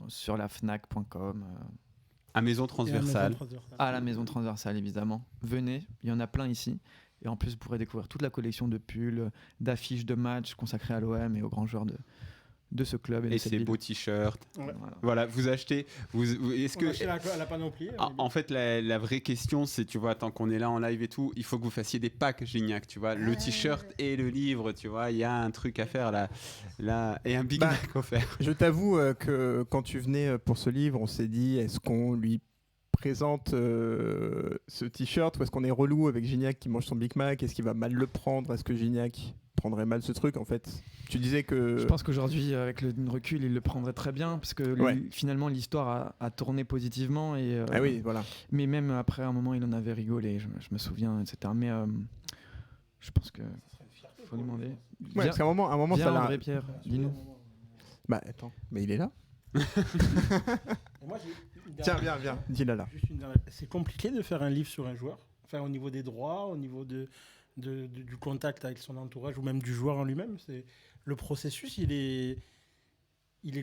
sur la Fnac.com. À Maison Transversale. À la Maison Transversale, évidemment. Venez, il y en a plein ici. Et en plus, vous pourrez découvrir toute la collection de pulls, d'affiches de matchs consacrées à l'OM et aux grands joueurs de ce club. Et ses beaux t-shirts. Ouais. Voilà, vous achetez. Est-ce que la panoplie. En fait, la vraie question, c'est, tu vois, tant qu'on est là en live et tout, il faut que vous fassiez des packs Gignac, tu vois, le t-shirt et le livre, tu vois, il y a un truc à faire là et un Big Mac offert. Je t'avoue que quand tu venais pour ce livre, on s'est dit, est-ce qu'on lui présente ce t-shirt ou est-ce qu'on est relou avec Gignac qui mange son Big Mac ? Est-ce qu'il va mal le prendre ? Est-ce que Gignac prendrait mal ce truc en fait ? Tu disais que... Je pense qu'aujourd'hui, avec le recul, il le prendrait très bien parce que finalement l'histoire a tourné positivement. Et, ah oui, voilà. Mais même après un moment, il en avait rigolé, je me souviens, etc. Mais je pense que faut lui demander. Ouais, parce qu'à un moment ça l'a... André Pierre, dis-nous. Bah attends, mais il est là. Tiens, viens, dis-le là. C'est compliqué de faire un livre sur un joueur, enfin au niveau des droits, au niveau du contact avec son entourage ou même du joueur en lui-même. Le processus, il est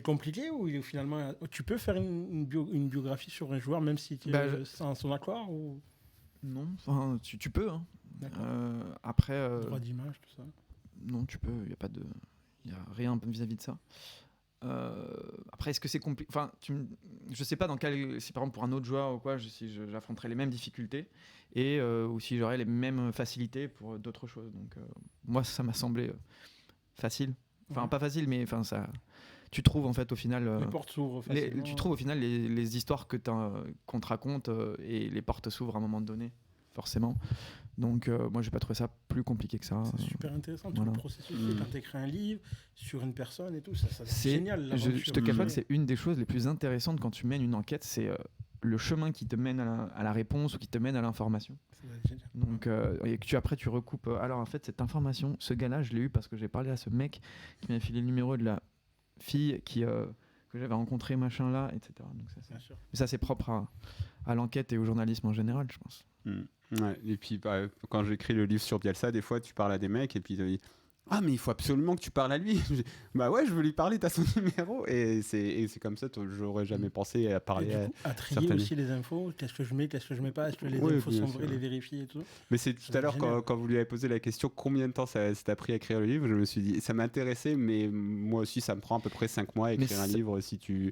compliqué ou finalement tu peux faire une biographie sur un joueur même si tu es sans son accord ou... Non, enfin, tu peux. Hein. Après, droit d'image, tout ça. Non, tu peux. Il y a rien vis-à-vis de ça. Après, est-ce que c'est compliqué ? Enfin, je sais pas dans quel. Si par exemple pour un autre joueur ou quoi, si j'affronterais les mêmes difficultés et ou si j'aurais les mêmes facilités pour d'autres choses. Donc moi, ça m'a semblé facile. Enfin, pas facile, mais enfin ça. Tu trouves en fait au final. Les portes s'ouvrent facilement. Tu trouves au final les histoires qu'on te raconte et les portes s'ouvrent à un moment donné, forcément. Donc moi j'ai pas trouvé ça plus compliqué que ça. C'est super intéressant tout le processus quand tu écris un livre sur une personne et tout ça c'est génial. Je te cache pas que c'est une des choses les plus intéressantes quand tu mènes une enquête, c'est le chemin qui te mène à la réponse ou qui te mène à l'information. Donc et que après tu recoupes. Alors en fait cette information, ce gars-là je l'ai eu parce que j'ai parlé à ce mec qui m'a filé le numéro de la fille que j'avais rencontré machin là, etc. Donc ça c'est propre à l'enquête et au journalisme en général, je pense. Ouais, et puis quand j'écris le livre sur Bielsa, des fois tu parles à des mecs et puis ils te disent ah mais il faut absolument que tu parles à lui. Bah ouais, je veux lui parler, t'as son numéro et c'est comme ça, j'aurais jamais pensé à parler à trier aussi les infos, qu'est-ce que je mets pas, est-ce que les infos sont vraies, les vérifier et tout. Mais c'est tout à l'heure quand vous lui avez posé la question combien de temps ça t'a pris à écrire le livre, je me suis dit ça m'intéressait, mais moi aussi ça me prend à peu près 5 mois à écrire un livre si tu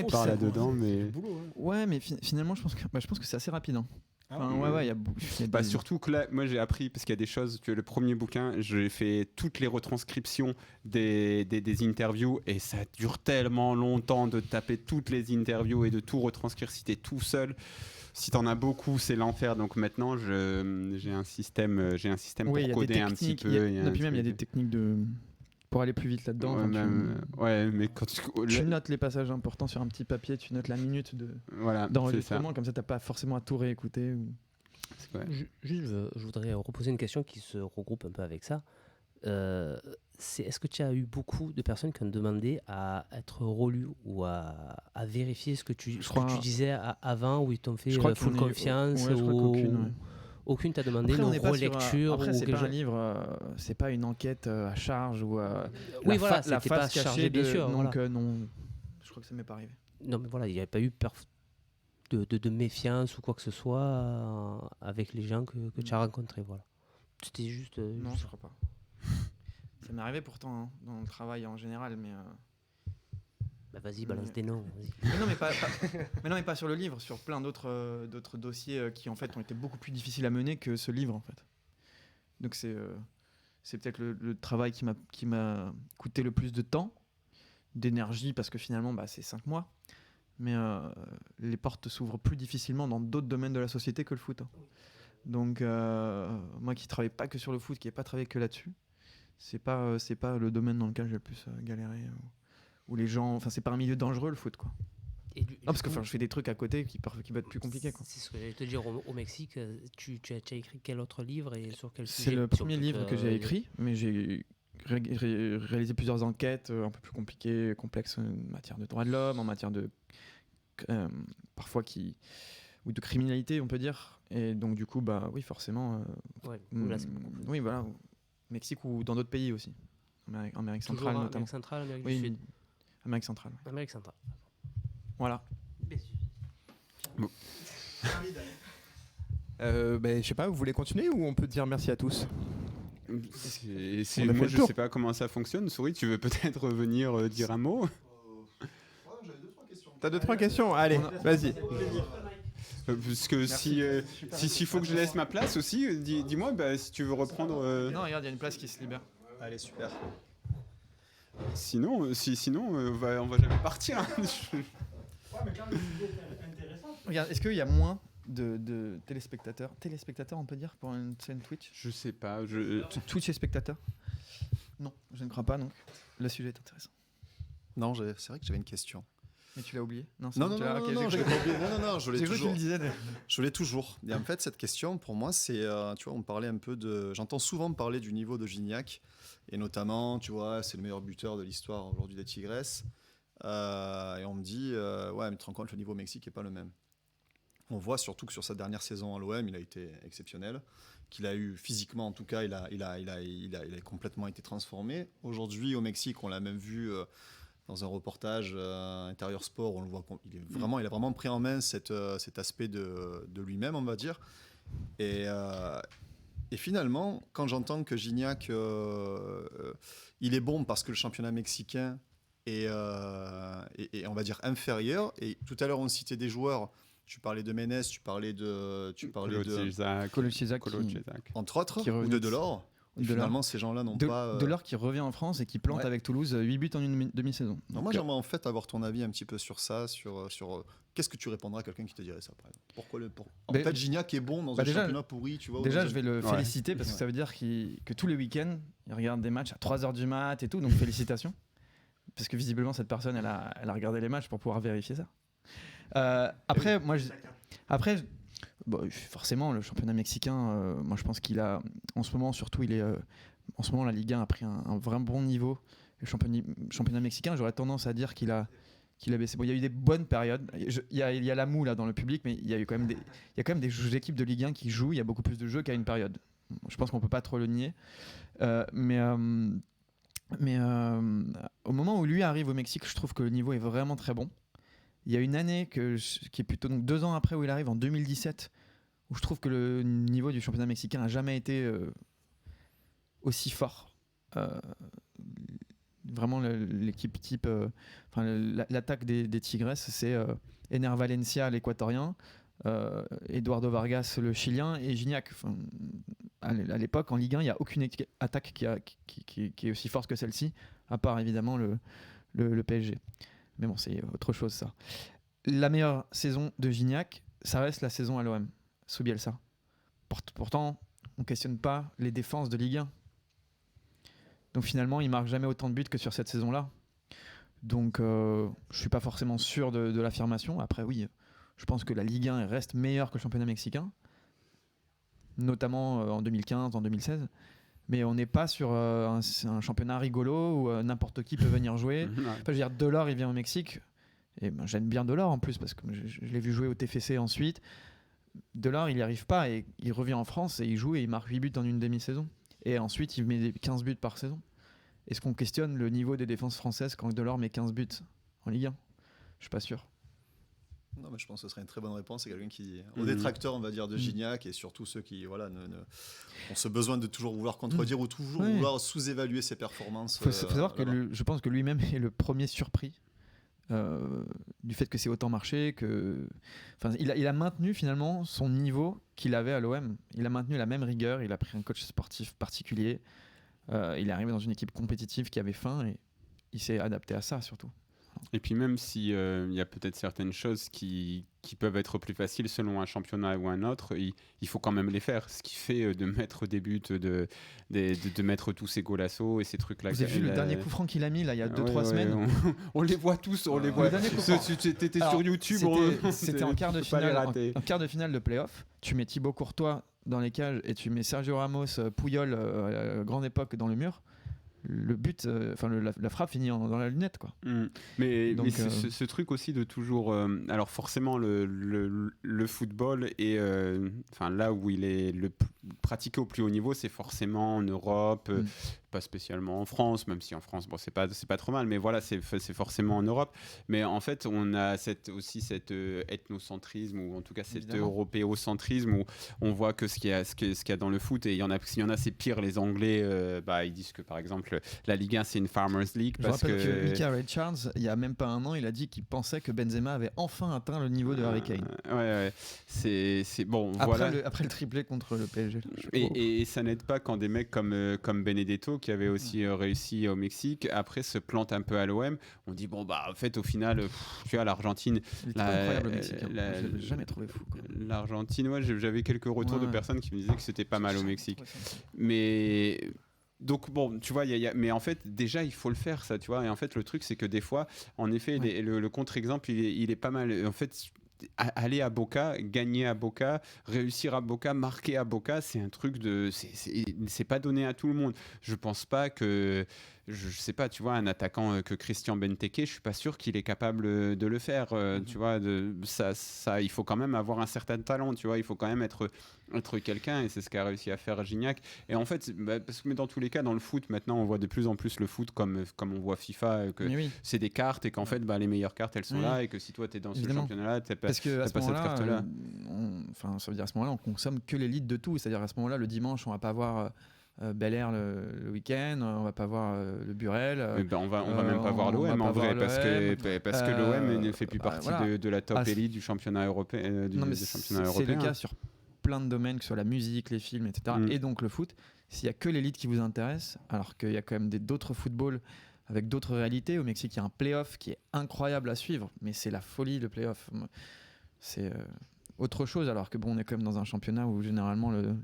parles là-dedans. Mais boulot, hein. Ouais, mais finalement je pense que c'est assez rapide. Hein. Il y a surtout que là, moi j'ai appris, parce qu'il y a des choses, tu vois, le premier bouquin, j'ai fait toutes les retranscriptions des interviews et ça dure tellement longtemps de taper toutes les interviews et de tout retranscrire si t'es tout seul. Si t'en as beaucoup, c'est l'enfer. Donc maintenant, j'ai un système pour coder un petit peu. Il y a des techniques pour aller plus vite là-dedans. Mais quand tu notes les passages importants sur un petit papier, tu notes la minute d'enregistrement, comme ça t'as pas forcément à tout réécouter. Juste, je voudrais reposer une question qui se regroupe un peu avec ça. Est-ce que tu as eu beaucoup de personnes qui ont demandé à être relus ou à vérifier ce que tu disais avant, où ils t'ont fait full confiance aucune t'a demandé une relecture. Après, c'est pas un livre, c'est pas une enquête à charge ou la face cachée bien sûr. Donc non, je crois que ça m'est pas arrivé. Non, mais voilà, il n'y avait pas eu de méfiance ou quoi que ce soit avec les gens que tu as rencontrés. Voilà. C'était juste. Non, je crois pas. Ça m'est arrivé pourtant dans le travail en général, mais. Vas-y, balance des noms. Mais non, mais pas sur le livre, sur plein d'autres dossiers qui en fait ont été beaucoup plus difficiles à mener que ce livre en fait. Donc c'est peut-être le travail qui m'a coûté le plus de temps, d'énergie, parce que finalement c'est 5 mois. Mais les portes s'ouvrent plus difficilement dans d'autres domaines de la société que le foot. Donc moi qui travaille pas que sur le foot, qui n'ai pas travaillé que là-dessus, c'est pas le domaine dans lequel j'ai le plus galéré. Où les gens, c'est pas un milieu dangereux le foot quoi. Parce que je fais des trucs à côté qui peuvent être plus compliqués quoi. C'est ce que j'allais te dire au Mexique. Tu as écrit quel autre livre et sur quel sujet? C'est le premier livre que j'ai écrit, mais j'ai réalisé plusieurs enquêtes un peu plus compliquées, complexes en matière de droits de l'homme, en matière de parfois ou de criminalité on peut dire. Et donc du coup oui forcément. Oui voilà, au Mexique ou dans d'autres pays aussi. En Amérique centrale notamment. Amérique centrale, Amérique du Sud. Amérique centrale. Ouais. Amérique centrale. Voilà. Bon. Je sais pas, vous voulez continuer ou on peut dire merci à tous? Moi je sais pas comment ça fonctionne. Souris, tu veux peut-être venir dire un mot? J'avais 2-3 questions. T'as 2-3 questions? Allez, vas-y. Parce que s'il faut que je laisse ma place aussi, dis-moi si tu veux reprendre. Non, regarde, il y a une place qui se libère. Allez, super. Sinon, on va jamais partir. Regarde, est-ce qu'il y a moins de téléspectateurs on peut dire, pour une chaîne Twitch? Je sais pas. Twitch et spectateurs? Non, je ne crois pas, donc le sujet est intéressant. Non, c'est vrai que j'avais une question. Mais tu l'as oublié? Non, je l'ai pas oublié. Non, je l'ai toujours. Je l'ai toujours. Et en fait, cette question, pour moi, c'est, tu vois, on parlait un peu j'entends souvent parler du niveau de Gignac, et notamment, tu vois, c'est le meilleur buteur de l'histoire aujourd'hui des Tigresses. Et on me dit, ouais, mais tu te rends compte, le niveau au Mexique n'est pas le même. On voit surtout que sur sa dernière saison à l'OM, il a été exceptionnel, qu'il a eu physiquement, en tout cas, il a complètement été transformé. Aujourd'hui, au Mexique, on l'a même vu dans un reportage Intérieur Sport, on le voit, il a vraiment pris en main cet aspect de lui-même, on va dire. Et finalement, quand j'entends que Gignac, il est bon parce que le championnat mexicain est, on va dire, inférieur. Et tout à l'heure, on citait des joueurs. Tu parlais de Ménez, tu parlais de Colo Chiesa, entre autres, ou de Delors. Finalement, ces gens-là n'ont pas... Delors qui revient en France et qui plante avec Toulouse 8 buts en une demi-saison. Donc, moi, j'aimerais en fait avoir ton avis un petit peu sur ça, sur qu'est-ce que tu répondras à quelqu'un qui te dirait ça, par exemple. En fait, Gignac est bon dans un championnat pourri, tu vois. Déjà, je vais le féliciter parce que ça veut dire que tous les week-ends, il regarde des matchs à 3h du mat et tout, donc félicitations. Parce que visiblement, cette personne, elle a regardé les matchs pour pouvoir vérifier ça. Après, forcément, le championnat mexicain, moi je pense qu'il a, en ce moment surtout, en ce moment la Ligue 1 a pris un vraiment bon niveau. Le championnat mexicain, j'aurais tendance à dire qu'il a baissé. Bon, il y a eu des bonnes périodes. Il y a la moue là dans le public, mais il y a quand même des équipes de Ligue 1 qui jouent. Il y a beaucoup plus de jeux qu'à une période. Je pense qu'on peut pas trop le nier. Mais au moment où lui arrive au Mexique, je trouve que le niveau est vraiment très bon. Il y a une année qui est plutôt donc 2 ans après où il arrive, en 2017, où je trouve que le niveau du championnat mexicain n'a jamais été aussi fort. Vraiment, l'équipe type, l'attaque des Tigres, c'est Ener Valencia, l'équatorien, Eduardo Vargas, le Chilien, et Gignac. Enfin, à l'époque, en Ligue 1, il n'y a aucune attaque qui est aussi forte que celle-ci, à part évidemment le PSG. Mais bon, c'est autre chose ça. La meilleure saison de Gignac, ça reste la saison à l'OM, sous Bielsa. Pourtant, on ne questionne pas les défenses de Ligue 1. Donc finalement, il ne marque jamais autant de buts que sur cette saison-là. Donc je ne suis pas forcément sûr de l'affirmation. Après, oui, je pense que la Ligue 1 reste meilleure que le championnat mexicain, notamment en 2015, en 2016. Mais on n'est pas sur un championnat rigolo où n'importe qui peut venir jouer. Enfin, je veux dire, Delors, il vient au Mexique. Et ben, j'aime bien Delors en plus parce que je l'ai vu jouer au TFC ensuite. Delors, il n'y arrive pas et il revient en France et il joue et il marque 8 buts en une demi-saison. Et ensuite, il met 15 buts par saison. Est-ce qu'on questionne le niveau des défenses françaises quand Delors met 15 buts en Ligue 1 ? Je ne suis pas sûr. Non, mais je pense que ce serait une très bonne réponse. C'est quelqu'un qui, aux détracteurs, on va dire, de Gignac et surtout ceux qui ont ce besoin de toujours vouloir contredire ou toujours vouloir sous-évaluer ses performances. Il faut savoir que je pense que lui-même est le premier surpris du fait que c'est autant marché. Il a maintenu finalement son niveau qu'il avait à l'OM. Il a maintenu la même rigueur. Il a pris un coach sportif particulier. Il est arrivé dans une équipe compétitive qui avait faim et il s'est adapté à ça surtout. Et puis même s'il y a peut-être certaines choses qui peuvent être plus faciles selon un championnat ou un autre, il faut quand même les faire. Ce qui fait de mettre des buts, de mettre tous ces golassos et ces trucs-là. Vous avez vu le dernier coup franc qu'il a mis là, il y a 2-3 semaines on les voit tous, on les voit. T'étais sur YouTube. C'était en quart de finale, en quart de finale de play-off. Tu mets Thibaut Courtois dans les cages et tu mets Sergio Ramos, Puyol, à la grande époque dans le mur. Le but, la frappe finit dans la lunette, quoi. Mais ce truc aussi de toujours, alors forcément le football est, là où il est pratiqué au plus haut niveau, c'est forcément en Europe, pas spécialement en France, même si en France, bon, c'est pas trop mal, mais voilà, c'est forcément en Europe. Mais en fait, on a cet ethnocentrisme, ou en tout cas cet européocentrisme, où on voit que ce qu'il y a dans le foot, et il y en a, c'est pire. Les Anglais, ils disent que par exemple la Ligue 1 c'est une Farmers League. Je rappelle que Micah Richards, il y a même pas un an, il a dit qu'il pensait que Benzema avait enfin atteint le niveau de Harry Kane. C'est bon. Après le triplé contre le PSG. Et ça n'aide pas quand des mecs comme Benedetto, qui avait aussi réussi au Mexique, après se plante un peu à l'OM. On dit en fait au final, tu vois, l'Argentine. Il est incroyable au Mexique. Je l'ai jamais trouvé fou. L'Argentine, j'avais quelques retours de personnes qui me disaient que c'était pas mal au Mexique. Mais donc bon, tu vois, mais en fait déjà il faut le faire, ça, tu vois. Et en fait le truc c'est que des fois, en effet, le contre-exemple il est pas mal. En fait, aller à Boca, gagner à Boca, réussir à Boca, marquer à Boca, c'est un truc c'est pas donné à tout le monde. Je pense pas que, je sais pas, tu vois, un attaquant que Christian Benteke, je suis pas sûr qu'il est capable de le faire. Tu vois, ça, il faut quand même avoir un certain talent, tu vois, il faut quand même être quelqu'un, et c'est ce qu'a réussi à faire Gignac. Et en fait, parce que dans tous les cas, dans le foot, maintenant, on voit de plus en plus le foot comme on voit FIFA, que c'est des cartes, et qu'en fait, les meilleures cartes, elles sont là, et que si toi, t'es dans ce championnat-là, t'as pas cette carte-là. Ça veut dire à ce moment-là, on consomme que l'élite de tout. C'est-à-dire à ce moment-là, le dimanche, on va pas voir Bel Air le week-end, on va pas voir le Burel. On va même pas voir l'OM en vrai, parce que l'OM ne fait plus partie de la top élite du championnat européen. C'est le cas sur plein de domaines, que ce soit la musique, les films, etc. Et donc le foot. S'il y a que l'élite qui vous intéresse, alors qu'il y a quand même d'autres footballs avec d'autres réalités. Au Mexique, il y a un play-off qui est incroyable à suivre, mais c'est la folie, le play-off. C'est autre chose, alors que on est quand même dans un championnat où généralement le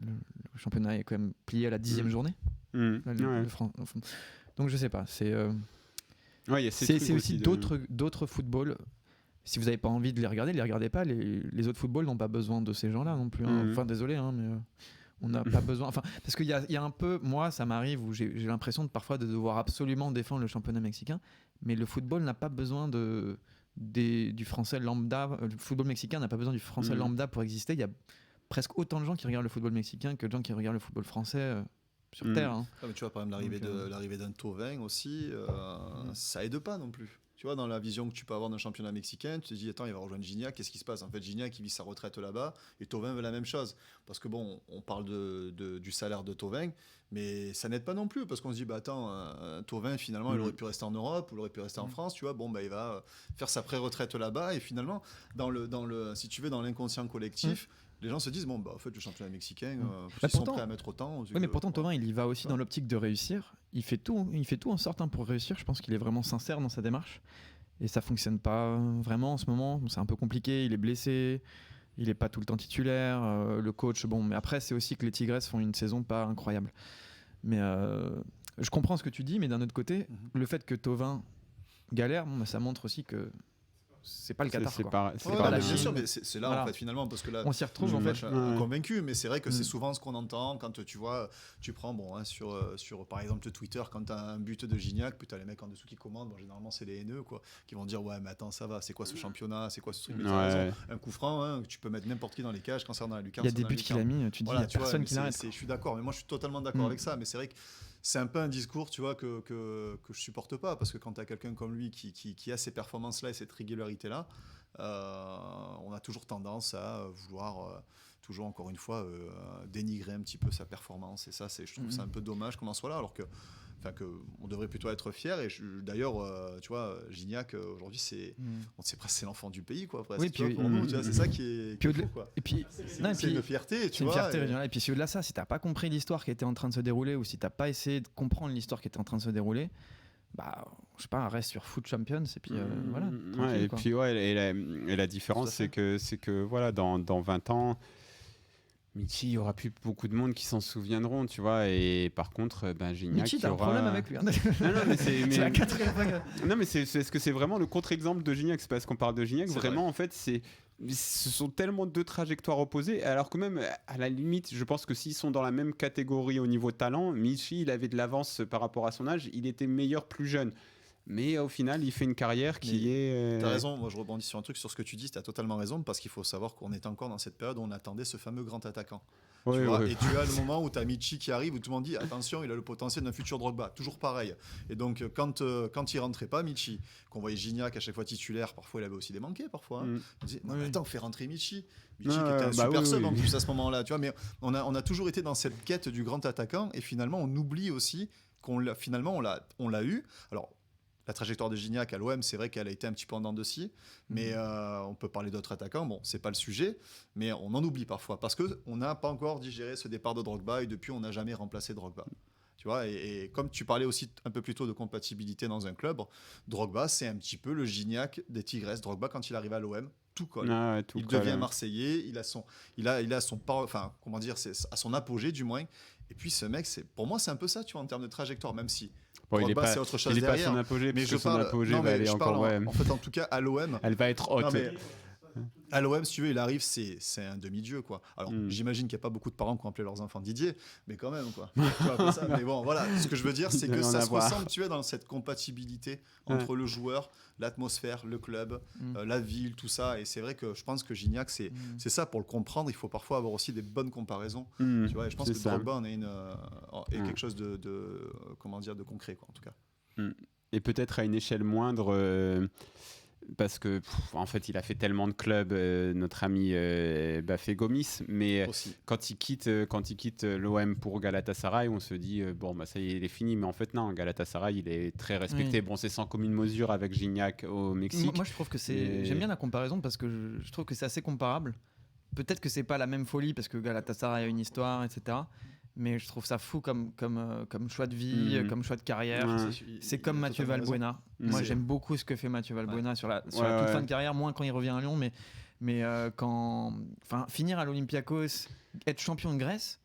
championnat est quand même plié à la 10e journée. Donc je sais pas, c'est aussi d'autres footballs. Si vous n'avez pas envie de les regardez pas. Les autres footballs n'ont pas besoin de ces gens-là non plus. Enfin, désolé, mais on n'a pas besoin. Enfin, parce qu'il y a un peu, moi, ça m'arrive où j'ai l'impression parfois de devoir absolument défendre le championnat mexicain, mais le football n'a pas besoin du français lambda. Le football mexicain n'a pas besoin du français lambda pour exister. Il y a presque autant de gens qui regardent le football mexicain que de gens qui regardent le football français sur Terre. Mais tu vois, par exemple, l'arrivée d'un Thauvin aussi, ça aide pas non plus. Tu vois, dans la vision que tu peux avoir d'un championnat mexicain, tu te dis, attends, il va rejoindre Gignac, qu'est-ce qui se passe? En fait, Gignac, il vit sa retraite là-bas, et Thauvin veut la même chose. Parce que bon, on parle du salaire de Thauvin, mais ça n'aide pas non plus, parce qu'on se dit, bah attends, Thauvin, finalement, il aurait pu rester en Europe, ou il aurait pu rester en France, tu vois, bon, bah il va faire sa pré-retraite là-bas, et finalement, si tu veux, dans l'inconscient collectif, les gens se disent, bon, bah en fait, le championnat mexicain, ils sont prêts à mettre autant. Oui, mais pourtant, Thauvin, il y va aussi dans l'optique de réussir. Il fait tout en sorte pour réussir. Je pense qu'il est vraiment sincère dans sa démarche. Et ça fonctionne pas vraiment en ce moment. C'est un peu compliqué. Il est blessé. Il n'est pas tout le temps titulaire. Le coach, bon, mais après, c'est aussi que les Tigres font une saison pas incroyable. Mais je comprends ce que tu dis, mais d'un autre côté, le fait que Thauvin galère, ça montre aussi que c'est pas le Qatar. C'est pas la bien sûr, mais c'est là en fait finalement, parce que là on s'y retrouve en fait. Convaincu, mais c'est vrai que c'est souvent ce qu'on entend quand tu vois, tu prends sur par exemple Twitter, quand tu as un but de Gignac, puis tu as les mecs en dessous qui commandent, bon, généralement c'est les haineux quoi, qui vont dire ouais mais attends ça va, c'est quoi ce championnat, c'est quoi ce truc, un coup franc, tu peux mettre n'importe qui dans les cages, concernant la lucarne. Il y a des buts qu'il a mis, tu dis il y a personne qui l'arrête. Je suis d'accord, mais moi je suis totalement d'accord avec ça, mais c'est vrai que c'est un peu un discours, tu vois, que je supporte pas, parce que quand tu as quelqu'un comme lui qui a ces performances-là et cette régularité-là, on a toujours tendance à vouloir, toujours encore une fois, dénigrer un petit peu sa performance. Et ça, je trouve c'est un peu dommage qu'on en soit là, alors que on devrait plutôt être fier. Et d'ailleurs, tu vois, Gignac aujourd'hui, c'est l'enfant du pays, quoi. Presque, oui, puis, pour nous, tu vois, c'est ça qui est fou, quoi. Et puis, c'est une fierté, tu vois. C'est une fierté. Et puis si au-delà de ça, si t'as pas compris l'histoire qui était en train de se dérouler, ou si t'as pas essayé de comprendre l'histoire qui était en train de se dérouler, bah, je sais pas, reste sur Foot Champions et puis voilà. Ouais, et puis et la différence, c'est que voilà, dans 20 ans. Michi, il y aura plus beaucoup de monde qui s'en souviendront, tu vois. Et par contre, Gignac, Michi, t'as un problème avec lui. Non, mais c'est la quatrième fois. Non, mais est-ce que c'est vraiment le contre-exemple de Gignac? C'est parce qu'on parle de Gignac, vraiment, en fait, ce sont tellement deux trajectoires opposées, alors que même, à la limite, je pense que s'ils sont dans la même catégorie au niveau talent, Michi, il avait de l'avance par rapport à son âge, il était meilleur plus jeune. Mais au final, il fait une carrière qui est... T'as raison, moi je rebondis sur un truc, sur ce que tu dis, t'as totalement raison, parce qu'il faut savoir qu'on est encore dans cette période où on attendait ce fameux grand attaquant. Et tu as le moment où t'as Michi qui arrive, où tout le monde dit, attention, il a le potentiel d'un futur Drogba, toujours pareil. Et donc quand il rentrait pas, Michi, qu'on voyait Gignac à chaque fois titulaire, parfois il avait aussi des manqués, parfois. Il disait, non, attends, fais rentrer Michi. Michi qui était un super sub en plus à ce moment-là, tu vois, mais on a toujours été dans cette quête du grand attaquant, et finalement on oublie aussi qu'on l'a eu. Alors, la trajectoire de Gignac à l'OM, c'est vrai qu'elle a été un petit peu en dents de scie, mais on peut parler d'autres attaquants, bon, c'est pas le sujet, mais on en oublie parfois, parce qu'on n'a pas encore digéré ce départ de Drogba, et depuis, on n'a jamais remplacé Drogba. Tu vois, et comme tu parlais aussi un peu plus tôt de compatibilité dans un club, Drogba, c'est un petit peu le Gignac des Tigres. Drogba, quand il arrive à l'OM, tout colle. Il devient Marseillais, il a son c'est à son apogée du moins. Et puis ce mec, pour moi, c'est un peu ça, tu vois, en termes de trajectoire, même si Drogba, c'est autre chose derrière. Il n'est pas son apogée, mais son apogée va aller encore. En fait, en tout cas, à l'OM, elle va être haute. À l'OM, si tu veux, il arrive, c'est un demi-dieu, quoi. Alors, j'imagine qu'il n'y a pas beaucoup de parents qui ont appelé leurs enfants Didier, mais quand même, quoi. Tu vois, ça. Mais bon, voilà. Ce que je veux dire, c'est que ça se ressemble, tu vois, dans cette compatibilité entre le joueur, l'atmosphère, le club, la ville, tout ça. Et c'est vrai que je pense que Gignac, c'est ça. Pour le comprendre, il faut parfois avoir aussi des bonnes comparaisons. Tu vois, et je pense que Drogba en est quelque chose de concret, quoi, en tout cas. Et peut-être à une échelle moindre... parce que en fait il a fait tellement de clubs, notre ami Bafé Gomis, mais quand il quitte l'OM pour Galatasaray, on se dit ça y est, il est fini, mais en fait non, Galatasaray il est très respecté. Bon, c'est sans commune mesure avec Gignac au Mexique. Moi je trouve que j'aime bien la comparaison, parce que je trouve que c'est assez comparable. Peut-être que c'est pas la même folie, parce que Galatasaray a une histoire, etc. Mais je trouve ça fou comme choix de vie, comme choix de carrière. C'est comme Mathieu Valbuena. Moi, j'aime beaucoup ce que fait Mathieu Valbuena sur la toute fin de carrière, moins quand il revient à Lyon, mais finir à l'Olympiakos, être champion de Grèce,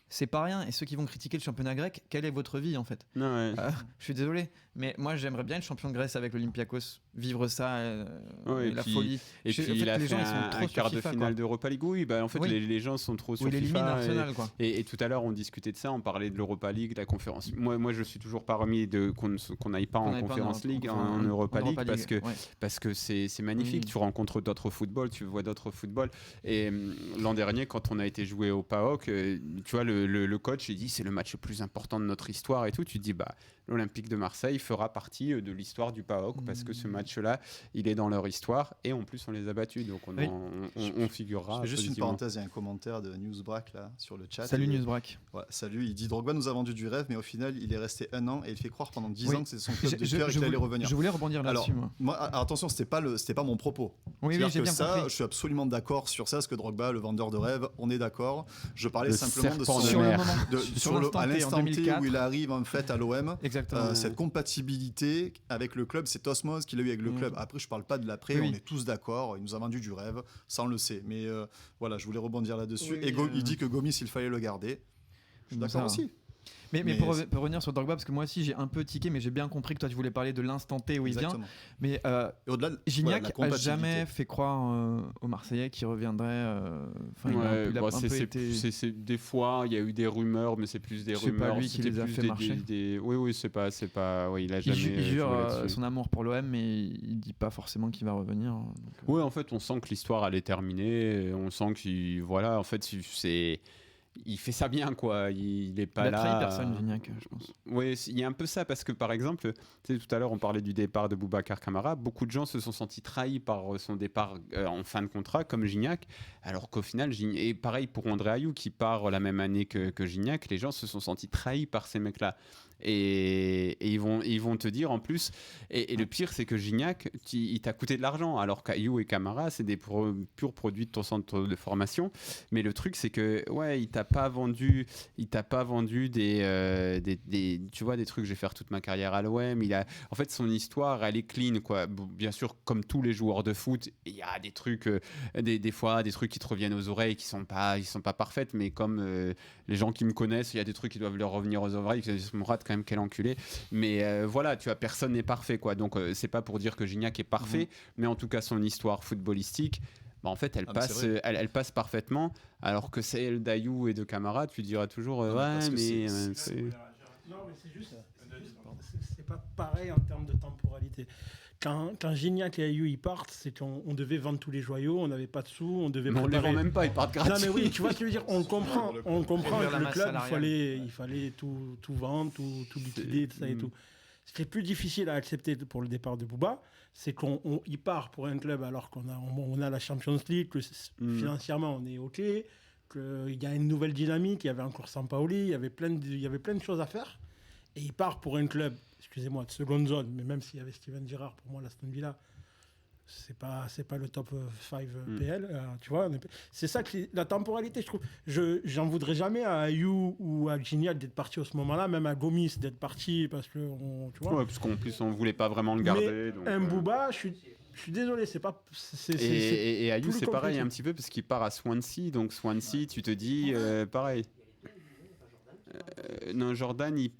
c'est pas rien. Et ceux qui vont critiquer le championnat grec, quelle est votre vie en fait? Je suis désolé, mais moi j'aimerais bien être champion de Grèce avec l'Olympiakos. vivre ça, Ouais, la puis- folie. Et Je- puis en fait, il a les fait gens, ils sont un trop sur quart de FIFA, finale quoi. d'Europa League. Oui, bah, en fait, Oui. les gens sont trop Où sur il élimine FIFA. Arsenal, quoi. Et tout à l'heure, on discutait de ça, on parlait de l'Europa League, de la conférence. Moi, je suis toujours parmi qu'on n'aille pas Qu'on en aille pas Conférence League, en en Europa League, Europa League, ouais. parce que c'est magnifique. Oui. Tu rencontres d'autres footballs, tu vois d'autres footballs. Et l'an dernier, quand on a été joué au PAOK, tu vois, le coach, il dit c'est le match le plus important de notre histoire et tout. Tu te dis, bah, l'Olympique de Marseille fera partie de l'histoire du PAOK parce que ce match-là, il est dans leur histoire et en plus, on les a battus. Donc, Oui. on figurera. Je fais juste une positivement. parenthèse, il y a un commentaire de Newsbrack là sur le chat. Salut Et- Newsbrack. Ouais, salut, il dit Drogba nous a vendu du rêve, mais au final, il est resté 1 an et il fait croire pendant 10 Oui. ans que c'est son club de cœur et qu'il allait revenir. Je voulais rebondir là-dessus, Alors, moi. alors, attention, c'était pas mon propos. Oui, C'est-à-dire j'ai que bien ça, compris. je suis absolument d'accord sur ça, parce que Drogba, le vendeur de rêve, on est d'accord. Je parlais Le simplement de serpent de son- Sur le mer. moment, sur l'instant à T, en l'instant T 2004. où il arrive en fait à l'OM. Exactement. Cette compatibilité avec le club, cette osmose qu'il a eu avec le club. Après, je parle pas de l'après, Oui. on est tous d'accord. Il nous a vendu du rêve, ça on le sait. Mais voilà, je voulais rebondir là-dessus. Oui, Et il dit que Gomis, il fallait le garder. Je suis Ça, d'accord aussi. Mais Mais pour c'est- revenir sur Drogba, parce que moi aussi j'ai un peu tiqué, mais j'ai bien compris que toi tu voulais parler de l'instant T où il vient. Exactement. Mais Et au-delà de Gignac la a compatibilité. jamais fait croire aux Marseillais qu'il reviendrait. Enfin, il a bon, un peu été. des fois, il y a eu des rumeurs, mais c'est plus des C'est pas rumeurs. lui qui c'était les a plus fait marcher. Oui, c'est pas. Oui, il a Il jamais. il joué jure là-dessus. son amour pour l'OM, mais il dit pas forcément qu'il va revenir. Donc, Oui, en fait, on sent que l'histoire elle est terminée. On sent qu'il, voilà, en fait, il fait ça bien, quoi. Il est pas il a là. trahi personne, Gignac, je pense. Oui, il y a un peu ça parce que par exemple, tu sais, tout à l'heure on parlait du départ de Boubacar Kamara. Beaucoup de gens se sont sentis trahis par son départ en fin de contrat, comme Gignac, alors qu'au final, et pareil pour André Ayew qui part la même année que Gignac, les gens se sont sentis trahis par ces mecs-là. Et ils vont te dire en plus, et le pire c'est que Gignac, il t'a coûté de l'argent, alors qu'Ayew et Camara c'est des purs produits de ton centre de formation. Mais le truc c'est que ouais, il t'a pas vendu des tu vois, des trucs. Je vais faire toute ma carrière à l'OM. En fait, son histoire elle est clean, quoi. Bien sûr, comme tous les joueurs de foot, il y a des trucs, des fois des trucs qui te reviennent aux oreilles qui sont pas parfaites, mais comme les gens qui me connaissent, il y a des trucs qui doivent leur revenir aux oreilles, qui se Mourad quand même, quel enculé. Mais voilà, tu vois, personne n'est parfait, quoi. Donc c'est pas pour dire que Gignac est parfait, mais en tout cas son histoire footballistique, bah, en fait elle passe parfaitement, alors que celle d'Ayew et de Camara, tu diras toujours Non, parce que c'est- Non, mais c'est juste. C'est pas pareil en termes de temporalité. Quand Gignac et Ayew ils partent, c'est qu'on devait vendre tous les joyaux, on n'avait pas de sous, on devait mais on les préparer. vend même pas, ils partent gratuits. Non mais oui, tu vois ce que je veux dire, on comprend Réduire que la le masse club, salariale. il fallait tout vendre, tout liquider, tout ça et tout. Ce qui est plus difficile à accepter pour le départ de Bouba, c'est qu'il part pour un club alors qu'on a la Champions League, que financièrement on est OK, qu'il y a une nouvelle dynamique, il y avait encore Sampaoli, il y avait plein de choses à faire, et il part pour un club, excusez-moi, de seconde zone, mais même s'il y avait Steven Gerrard, pour moi, l'Aston Villa, c'est pas le top 5 PL, tu vois. C'est ça que la temporalité, je trouve. J'en voudrais jamais à Ayew ou à Gignac d'être parti à ce moment-là, même à Gomis d'être parti parce que, tu vois. Ouais, parce qu'en plus on voulait pas vraiment le garder. Mais Donc, un Bouba, je suis désolé, c'est pas. et Ayew, plus c'est pareil compliqué. un petit peu parce qu'il part à Swansea, donc Swansea, tu te dis pareil. Non, Jordan, il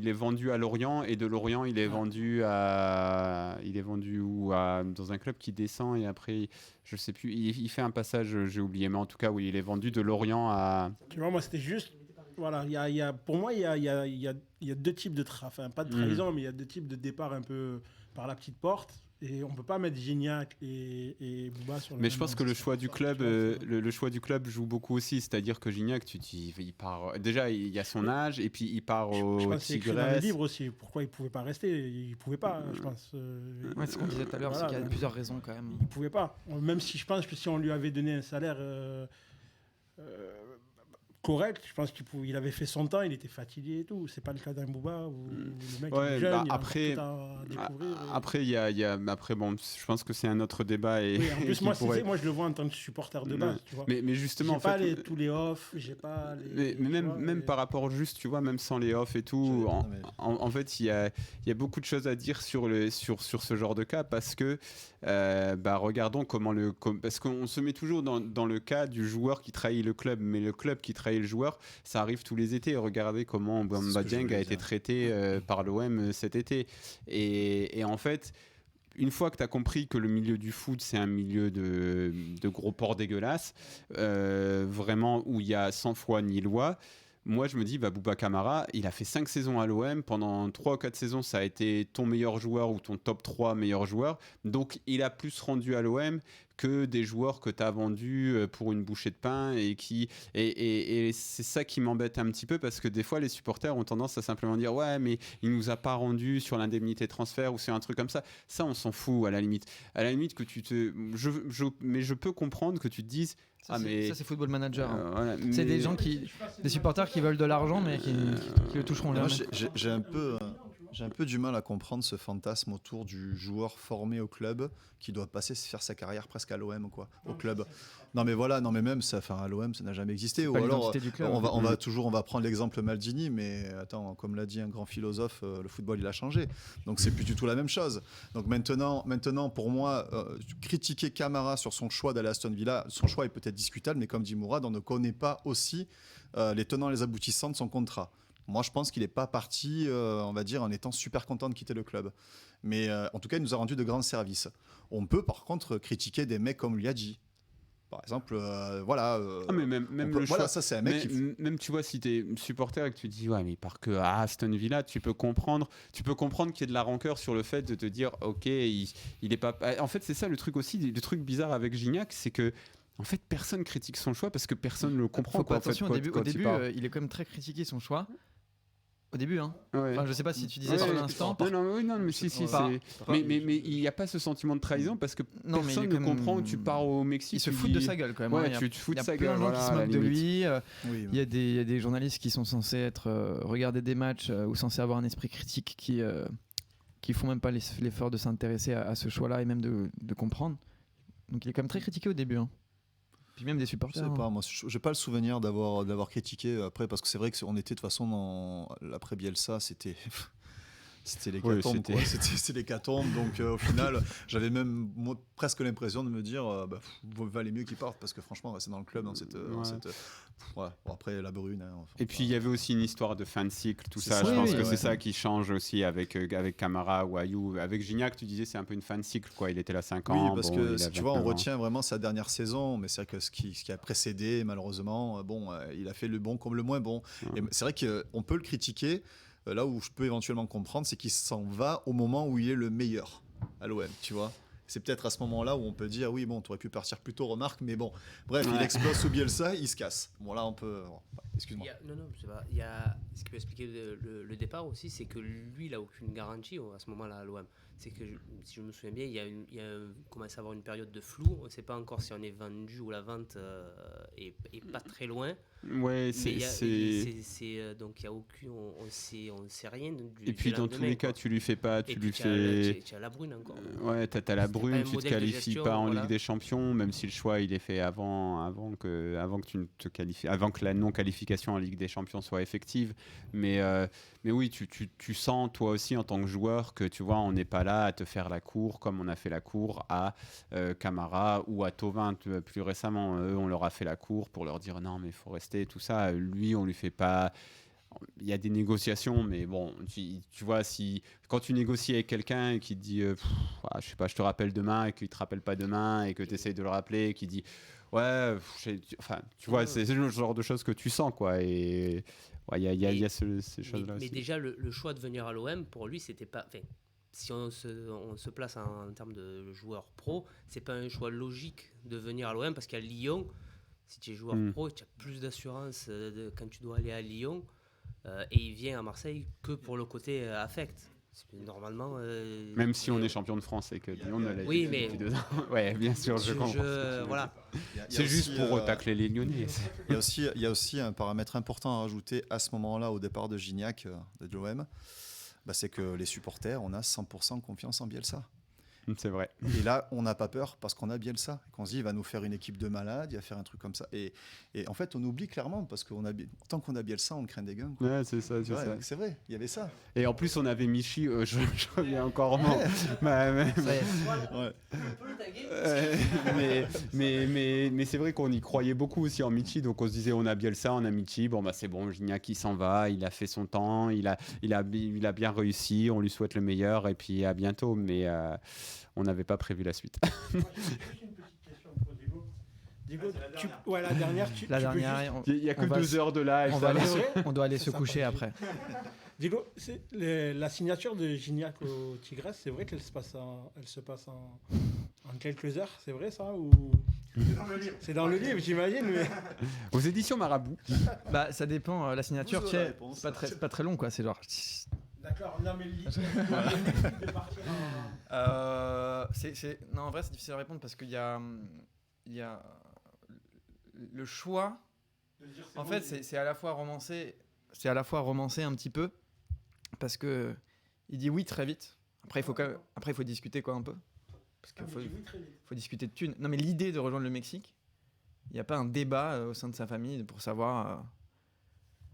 est vendu à Lorient, et de Lorient il est vendu dans un club qui descend, et après je sais plus, il fait un passage, j'ai oublié, mais en tout cas oui, il est vendu de Lorient à. Tu vois, moi c'était juste. Voilà, pour moi il y a deux types de pas de trahison, mais il y a deux types de départ un peu par la petite porte. Et on peut pas mettre Gignac et Bouba sur le Mais même je pense que le choix du club, le choix du club joue beaucoup aussi. C'est-à-dire que Gignac, tu dis, il part. Déjà, il y a son âge, et puis il part Je au pense que c'est écrit dans le Tigres. livre aussi. Pourquoi il pouvait pas rester? Il pouvait pas, je pense. Ouais, c'est ce qu'on disait tout à l'heure, Voilà, c'est qu'il y a plusieurs raisons quand même. il pouvait pas. Même si je pense que si on lui avait donné un salaire correct, je pense qu'il avait fait son temps, il était fatigué et tout. C'est pas le cas d'un Bouba où le mec Ouais, est jeune, bah il a après- encore tout à découvrir. Après, bon, je pense que c'est un autre débat. Et, Oui, en plus, qui moi, pourrait- moi, je le vois en tant que supporter de base, tu vois. mais justement, J'ai en pas fait. tous les off, j'ai pas les. Mais tu vois, même par rapport juste, tu vois, même sans les off et tout, en fait, il y a beaucoup de choses à dire sur ce genre de cas, parce que, regardons parce qu'on se met toujours dans le cas du joueur qui trahit le club, mais le club qui trahit le joueur, ça arrive tous les étés. Regardez comment Bamba Dieng a été traité par l'OM cet été. Et en fait, une fois que tu as compris que le milieu du foot, c'est un milieu de gros porcs dégueulasses, vraiment où il y a 100 fois ni loi, moi je me dis, Bouba Kamara, il a fait 5 saisons à l'OM, pendant 3 ou 4 saisons, ça a été ton meilleur joueur ou ton top 3 meilleur joueur, donc il a plus rendu à l'OM que des joueurs que tu as vendus pour une bouchée de pain et c'est ça qui m'embête un petit peu, parce que des fois les supporters ont tendance à simplement dire ouais mais il nous a pas rendu sur l'indemnité de transfert ou c'est un truc comme ça on s'en fout à la limite que mais je peux comprendre que tu te dises ça c'est Football Manager. Voilà, c'est des gens des supporters qui veulent de l'argent mais qui le toucheront jamais. J'ai un peu du mal à comprendre ce fantasme autour du joueur formé au club qui doit faire sa carrière presque à l'OM au club. Non mais même ça, à l'OM ça n'a jamais existé. Ou alors on va prendre l'exemple Maldini, mais attends, comme l'a dit un grand philosophe, le football il a changé. Donc c'est plus du tout la même chose. Donc maintenant pour moi, critiquer Camara sur son choix d'aller à Aston Villa, son choix est peut-être discutable, mais comme dit Mourad, on ne connaît pas aussi les tenants et les aboutissants de son contrat. Moi, je pense qu'il n'est pas parti, on va dire, en étant super content de quitter le club. Mais en tout cas, il nous a rendu de grands services. On peut, par contre, critiquer des mecs comme Liadji. Par exemple, mais même le choix. Ça, c'est un mec même tu vois, si tu es supporter et que tu te dis, ouais, mais il part que à Aston Villa, tu peux comprendre qu'il y ait de la rancœur sur le fait de te dire, ok, il est pas. En fait, c'est ça le truc aussi, le truc bizarre avec Gignac, c'est que. En fait, personne critique son choix parce que personne ne le comprend. Faut pas attention, au début, il est quand même très critiqué son choix. Au début, hein. Ouais. Enfin, je sais pas si tu disais sur l'instant. Non, mais si, mais il n'y a pas ce sentiment de trahison parce que personne ne comprend où tu pars au Mexique. Il se fout de sa gueule quand même. Ouais, tu te fous de sa gueule. Il y a plein de gens qui se moquent de lui. Il y a des journalistes qui sont censés regarder des matchs ou censés avoir un esprit critique qui font même pas l'effort de s'intéresser à ce choix-là et même de comprendre. Donc il est quand même très critiqué au début. Hein. Puis même des supporters. Je sais pas, moi j'ai pas le souvenir d'avoir critiqué après, parce que c'est vrai qu'on était de toute façon dans l'après Bielsa, c'était l'hécatombe, quoi. C'était l'hécatombe, donc au final j'avais même presque l'impression de me dire valait mieux qu'il parte, parce que franchement rester dans le club dans cette bon, après la brune et puis il y avait aussi une histoire de fin de cycle, tout ça. Je pense que c'est ça qui change aussi avec Camara ou Ayou. Avec Gignac, tu disais c'est un peu une fin de cycle, quoi. Il était là 5 ans. Oui, parce que si tu vois, on retient vraiment sa dernière saison, mais c'est vrai que ce qui a précédé, malheureusement, il a fait le bon comme le moins bon. Et c'est vrai qu'on peut le critiquer. Là où je peux éventuellement comprendre, c'est qu'il s'en va au moment où il est le meilleur à l'OM, tu vois. C'est peut-être à ce moment-là où on peut dire oui, bon, tu aurais pu partir plus tôt, remarque, mais bon, bref, il explose sous Bielsa, il se casse. Bon, là, on peut. Excuse-moi. Non, c'est pas. Il y a ce qui peut expliquer le départ aussi, c'est que lui, il n'a aucune garantie à ce moment-là à l'OM. C'est que, si je me souviens bien, il commence à avoir une période de flou. On ne sait pas encore si on est vendu ou la vente est pas très loin. Ouais, donc il y a aucune, on sait rien. Et puis dans tous les cas, tu lui fais pas, tu lui fais. Tu as la brune encore. Ouais, t'as la brune, tu te qualifies pas en Ligue des Champions, même si le choix il est fait avant que tu ne te qualifies, avant que la non qualification en Ligue des Champions soit effective. Mais oui, tu sens toi aussi en tant que joueur que tu vois, on n'est pas là à te faire la cour comme on a fait la cour à Camara ou à Thauvin plus récemment. Eux, on leur a fait la cour pour leur dire non mais il faut rester, tout ça. Lui, on lui fait pas. Il y a des négociations, mais bon, tu vois, quand tu négocies avec quelqu'un et qui te dit, je sais pas, je te rappelle demain, et qu'il te rappelle pas demain, et que tu essayes de le rappeler, et qui dit, ouais, tu vois, c'est le genre de choses que tu sens, quoi. Et il y a ces choses-là aussi. Mais déjà, le choix de venir à l'OM, pour lui, c'était pas. Si on se place en termes de joueur pro, c'est pas un choix logique de venir à l'OM, parce qu'à Lyon, si tu es joueur pro, tu as plus d'assurance quand tu dois aller à Lyon. Et il vient à Marseille que pour le côté affect. Normalement. Même si on est champion de France et que Lyon ne l'a oui, mais depuis 2 ans. Ouais, bien sûr, je comprends. Voilà. C'est juste pour tacler les Lyonnais. Il y a aussi un paramètre important à rajouter à ce moment-là, au départ de Gignac de l'OM, c'est que les supporters, on a 100% confiance en Bielsa. C'est vrai. Et là, on n'a pas peur parce qu'on a Bielsa. Qu'on se dit, il va nous faire une équipe de malades, il va faire un truc comme ça. Et en fait, on oublie clairement parce que tant qu'on a Bielsa, on craint des gains. Quoi. Ouais, c'est ça. C'est vrai, il y avait ça. Et en plus, on avait Michi, je reviens encore mais c'est vrai qu'on y croyait beaucoup aussi en Michi. Donc on se disait, on a Bielsa, on a Michi. Bon, bah c'est bon, Gignac, il s'en va, il a fait son temps, il a bien réussi, on lui souhaite le meilleur et puis à bientôt. Mais on n'avait pas prévu la suite. Moi, j'ai juste une petite question pour Diego. Diego, la dernière. Il n'y a que 2 heures de live. On doit aller se coucher après. Diego, la signature de Gignac au Tigres, c'est vrai qu'elle se passe en quelques heures, c'est vrai ça ou... C'est dans le livre, j'imagine. Mais... Aux éditions Marabout. Bah, ça dépend. La signature, tu sais, c'est pas très long, quoi. C'est genre. D'accord. Non, mais l'idée de partir Non, en vrai, c'est difficile à répondre parce qu'il y a le choix. En fait, c'est à la fois romancé, un petit peu parce que il dit oui très vite. Après, il faut discuter quoi un peu. Parce qu'il faut discuter de thunes. Non, mais l'idée de rejoindre le Mexique, il n'y a pas un débat au sein de sa famille pour savoir.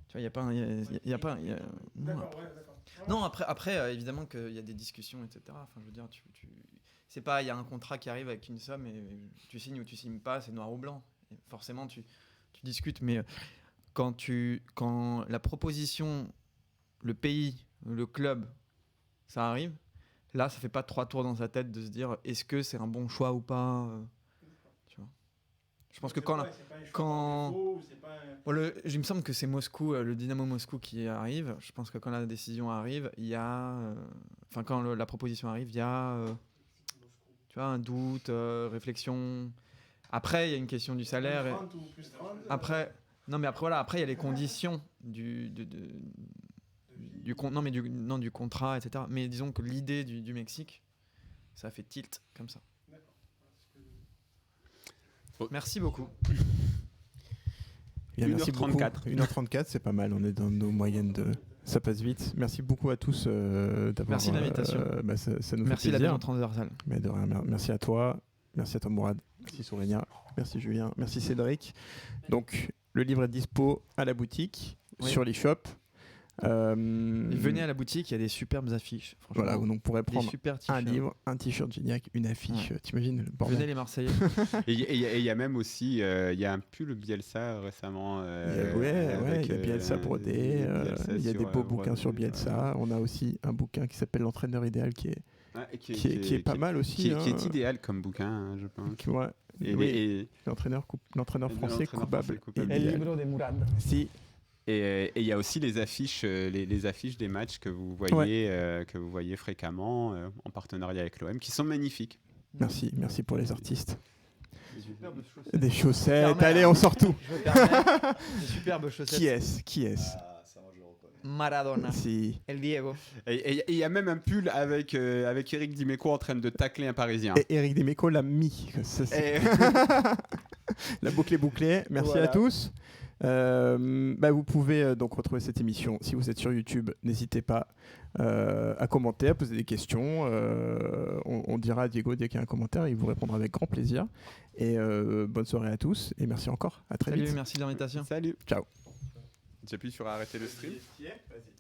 Tu vois, il n'y a pas. Non, après évidemment qu'il y a des discussions, etc. Enfin, je veux dire, c'est pas, il y a un contrat qui arrive avec une somme et tu signes ou tu signes pas, c'est noir ou blanc. Et forcément, tu discutes, mais quand la proposition, le pays, le club, ça arrive. Là, ça fait pas 3 tours dans sa tête de se dire est-ce que c'est un bon choix ou pas. Tu vois. Je pense que il me semble que c'est Moscou, le Dynamo Moscou qui arrive. Je pense que quand la décision arrive, il y a, quand la proposition arrive, il y a, tu vois, un doute, réflexion. Après, il y a une question du salaire. Après, il y a les conditions du contrat, etc. Mais disons que l'idée du Mexique, ça fait tilt comme ça. Merci beaucoup. Bien, merci 1h34. 1h34, c'est pas mal. On est dans nos moyennes de. Ça passe vite. Merci beaucoup à tous d'avoir. Merci de l'invitation. Ça nous merci fait plaisir. La Maison Transversale. Mais de rien. Merci à toi. Merci à toi, Mourad. Merci Sourenia. Merci Julien. Merci Cédric. Donc, le livre est dispo à la boutique, sur l'e-shop. Venez à la boutique, il y a des superbes affiches. Voilà, où on pourrait prendre un livre, un t-shirt Gignac, une affiche. Ouais. T'imagines le bordel. Venez les Marseillais. Et il y a même aussi, il y a un pull Bielsa récemment. Il y a Bielsa brodé. Il y a des beaux bouquins sur Bielsa. On a aussi un bouquin qui s'appelle L'entraîneur idéal qui est pas mal aussi. Qui est idéal comme bouquin, je pense. Ouais. Et l'entraîneur français coupable. El libro de Mourad. Si. Et il y a aussi les affiches des matchs que vous voyez fréquemment en partenariat avec l'OM, qui sont magnifiques. Merci pour les artistes. Des chaussettes. Allez, on sort tout. Des superbes chaussettes. Qui est-ce Maradona. Si. El Diego. Et il y a même un pull avec Eric Dimeco en train de tacler un Parisien. Et Eric Dimeco l'a mis. La boucle est bouclée. Merci à tous. Vous pouvez donc retrouver cette émission si vous êtes sur YouTube. N'hésitez pas à commenter, à poser des questions. On dira à Diego dès qu'il y a un commentaire, il vous répondra avec grand plaisir. Et bonne soirée à tous et merci encore. À très vite. Merci de l'invitation. Salut. Ciao. J'appuie sur arrêter le stream. Vas-y.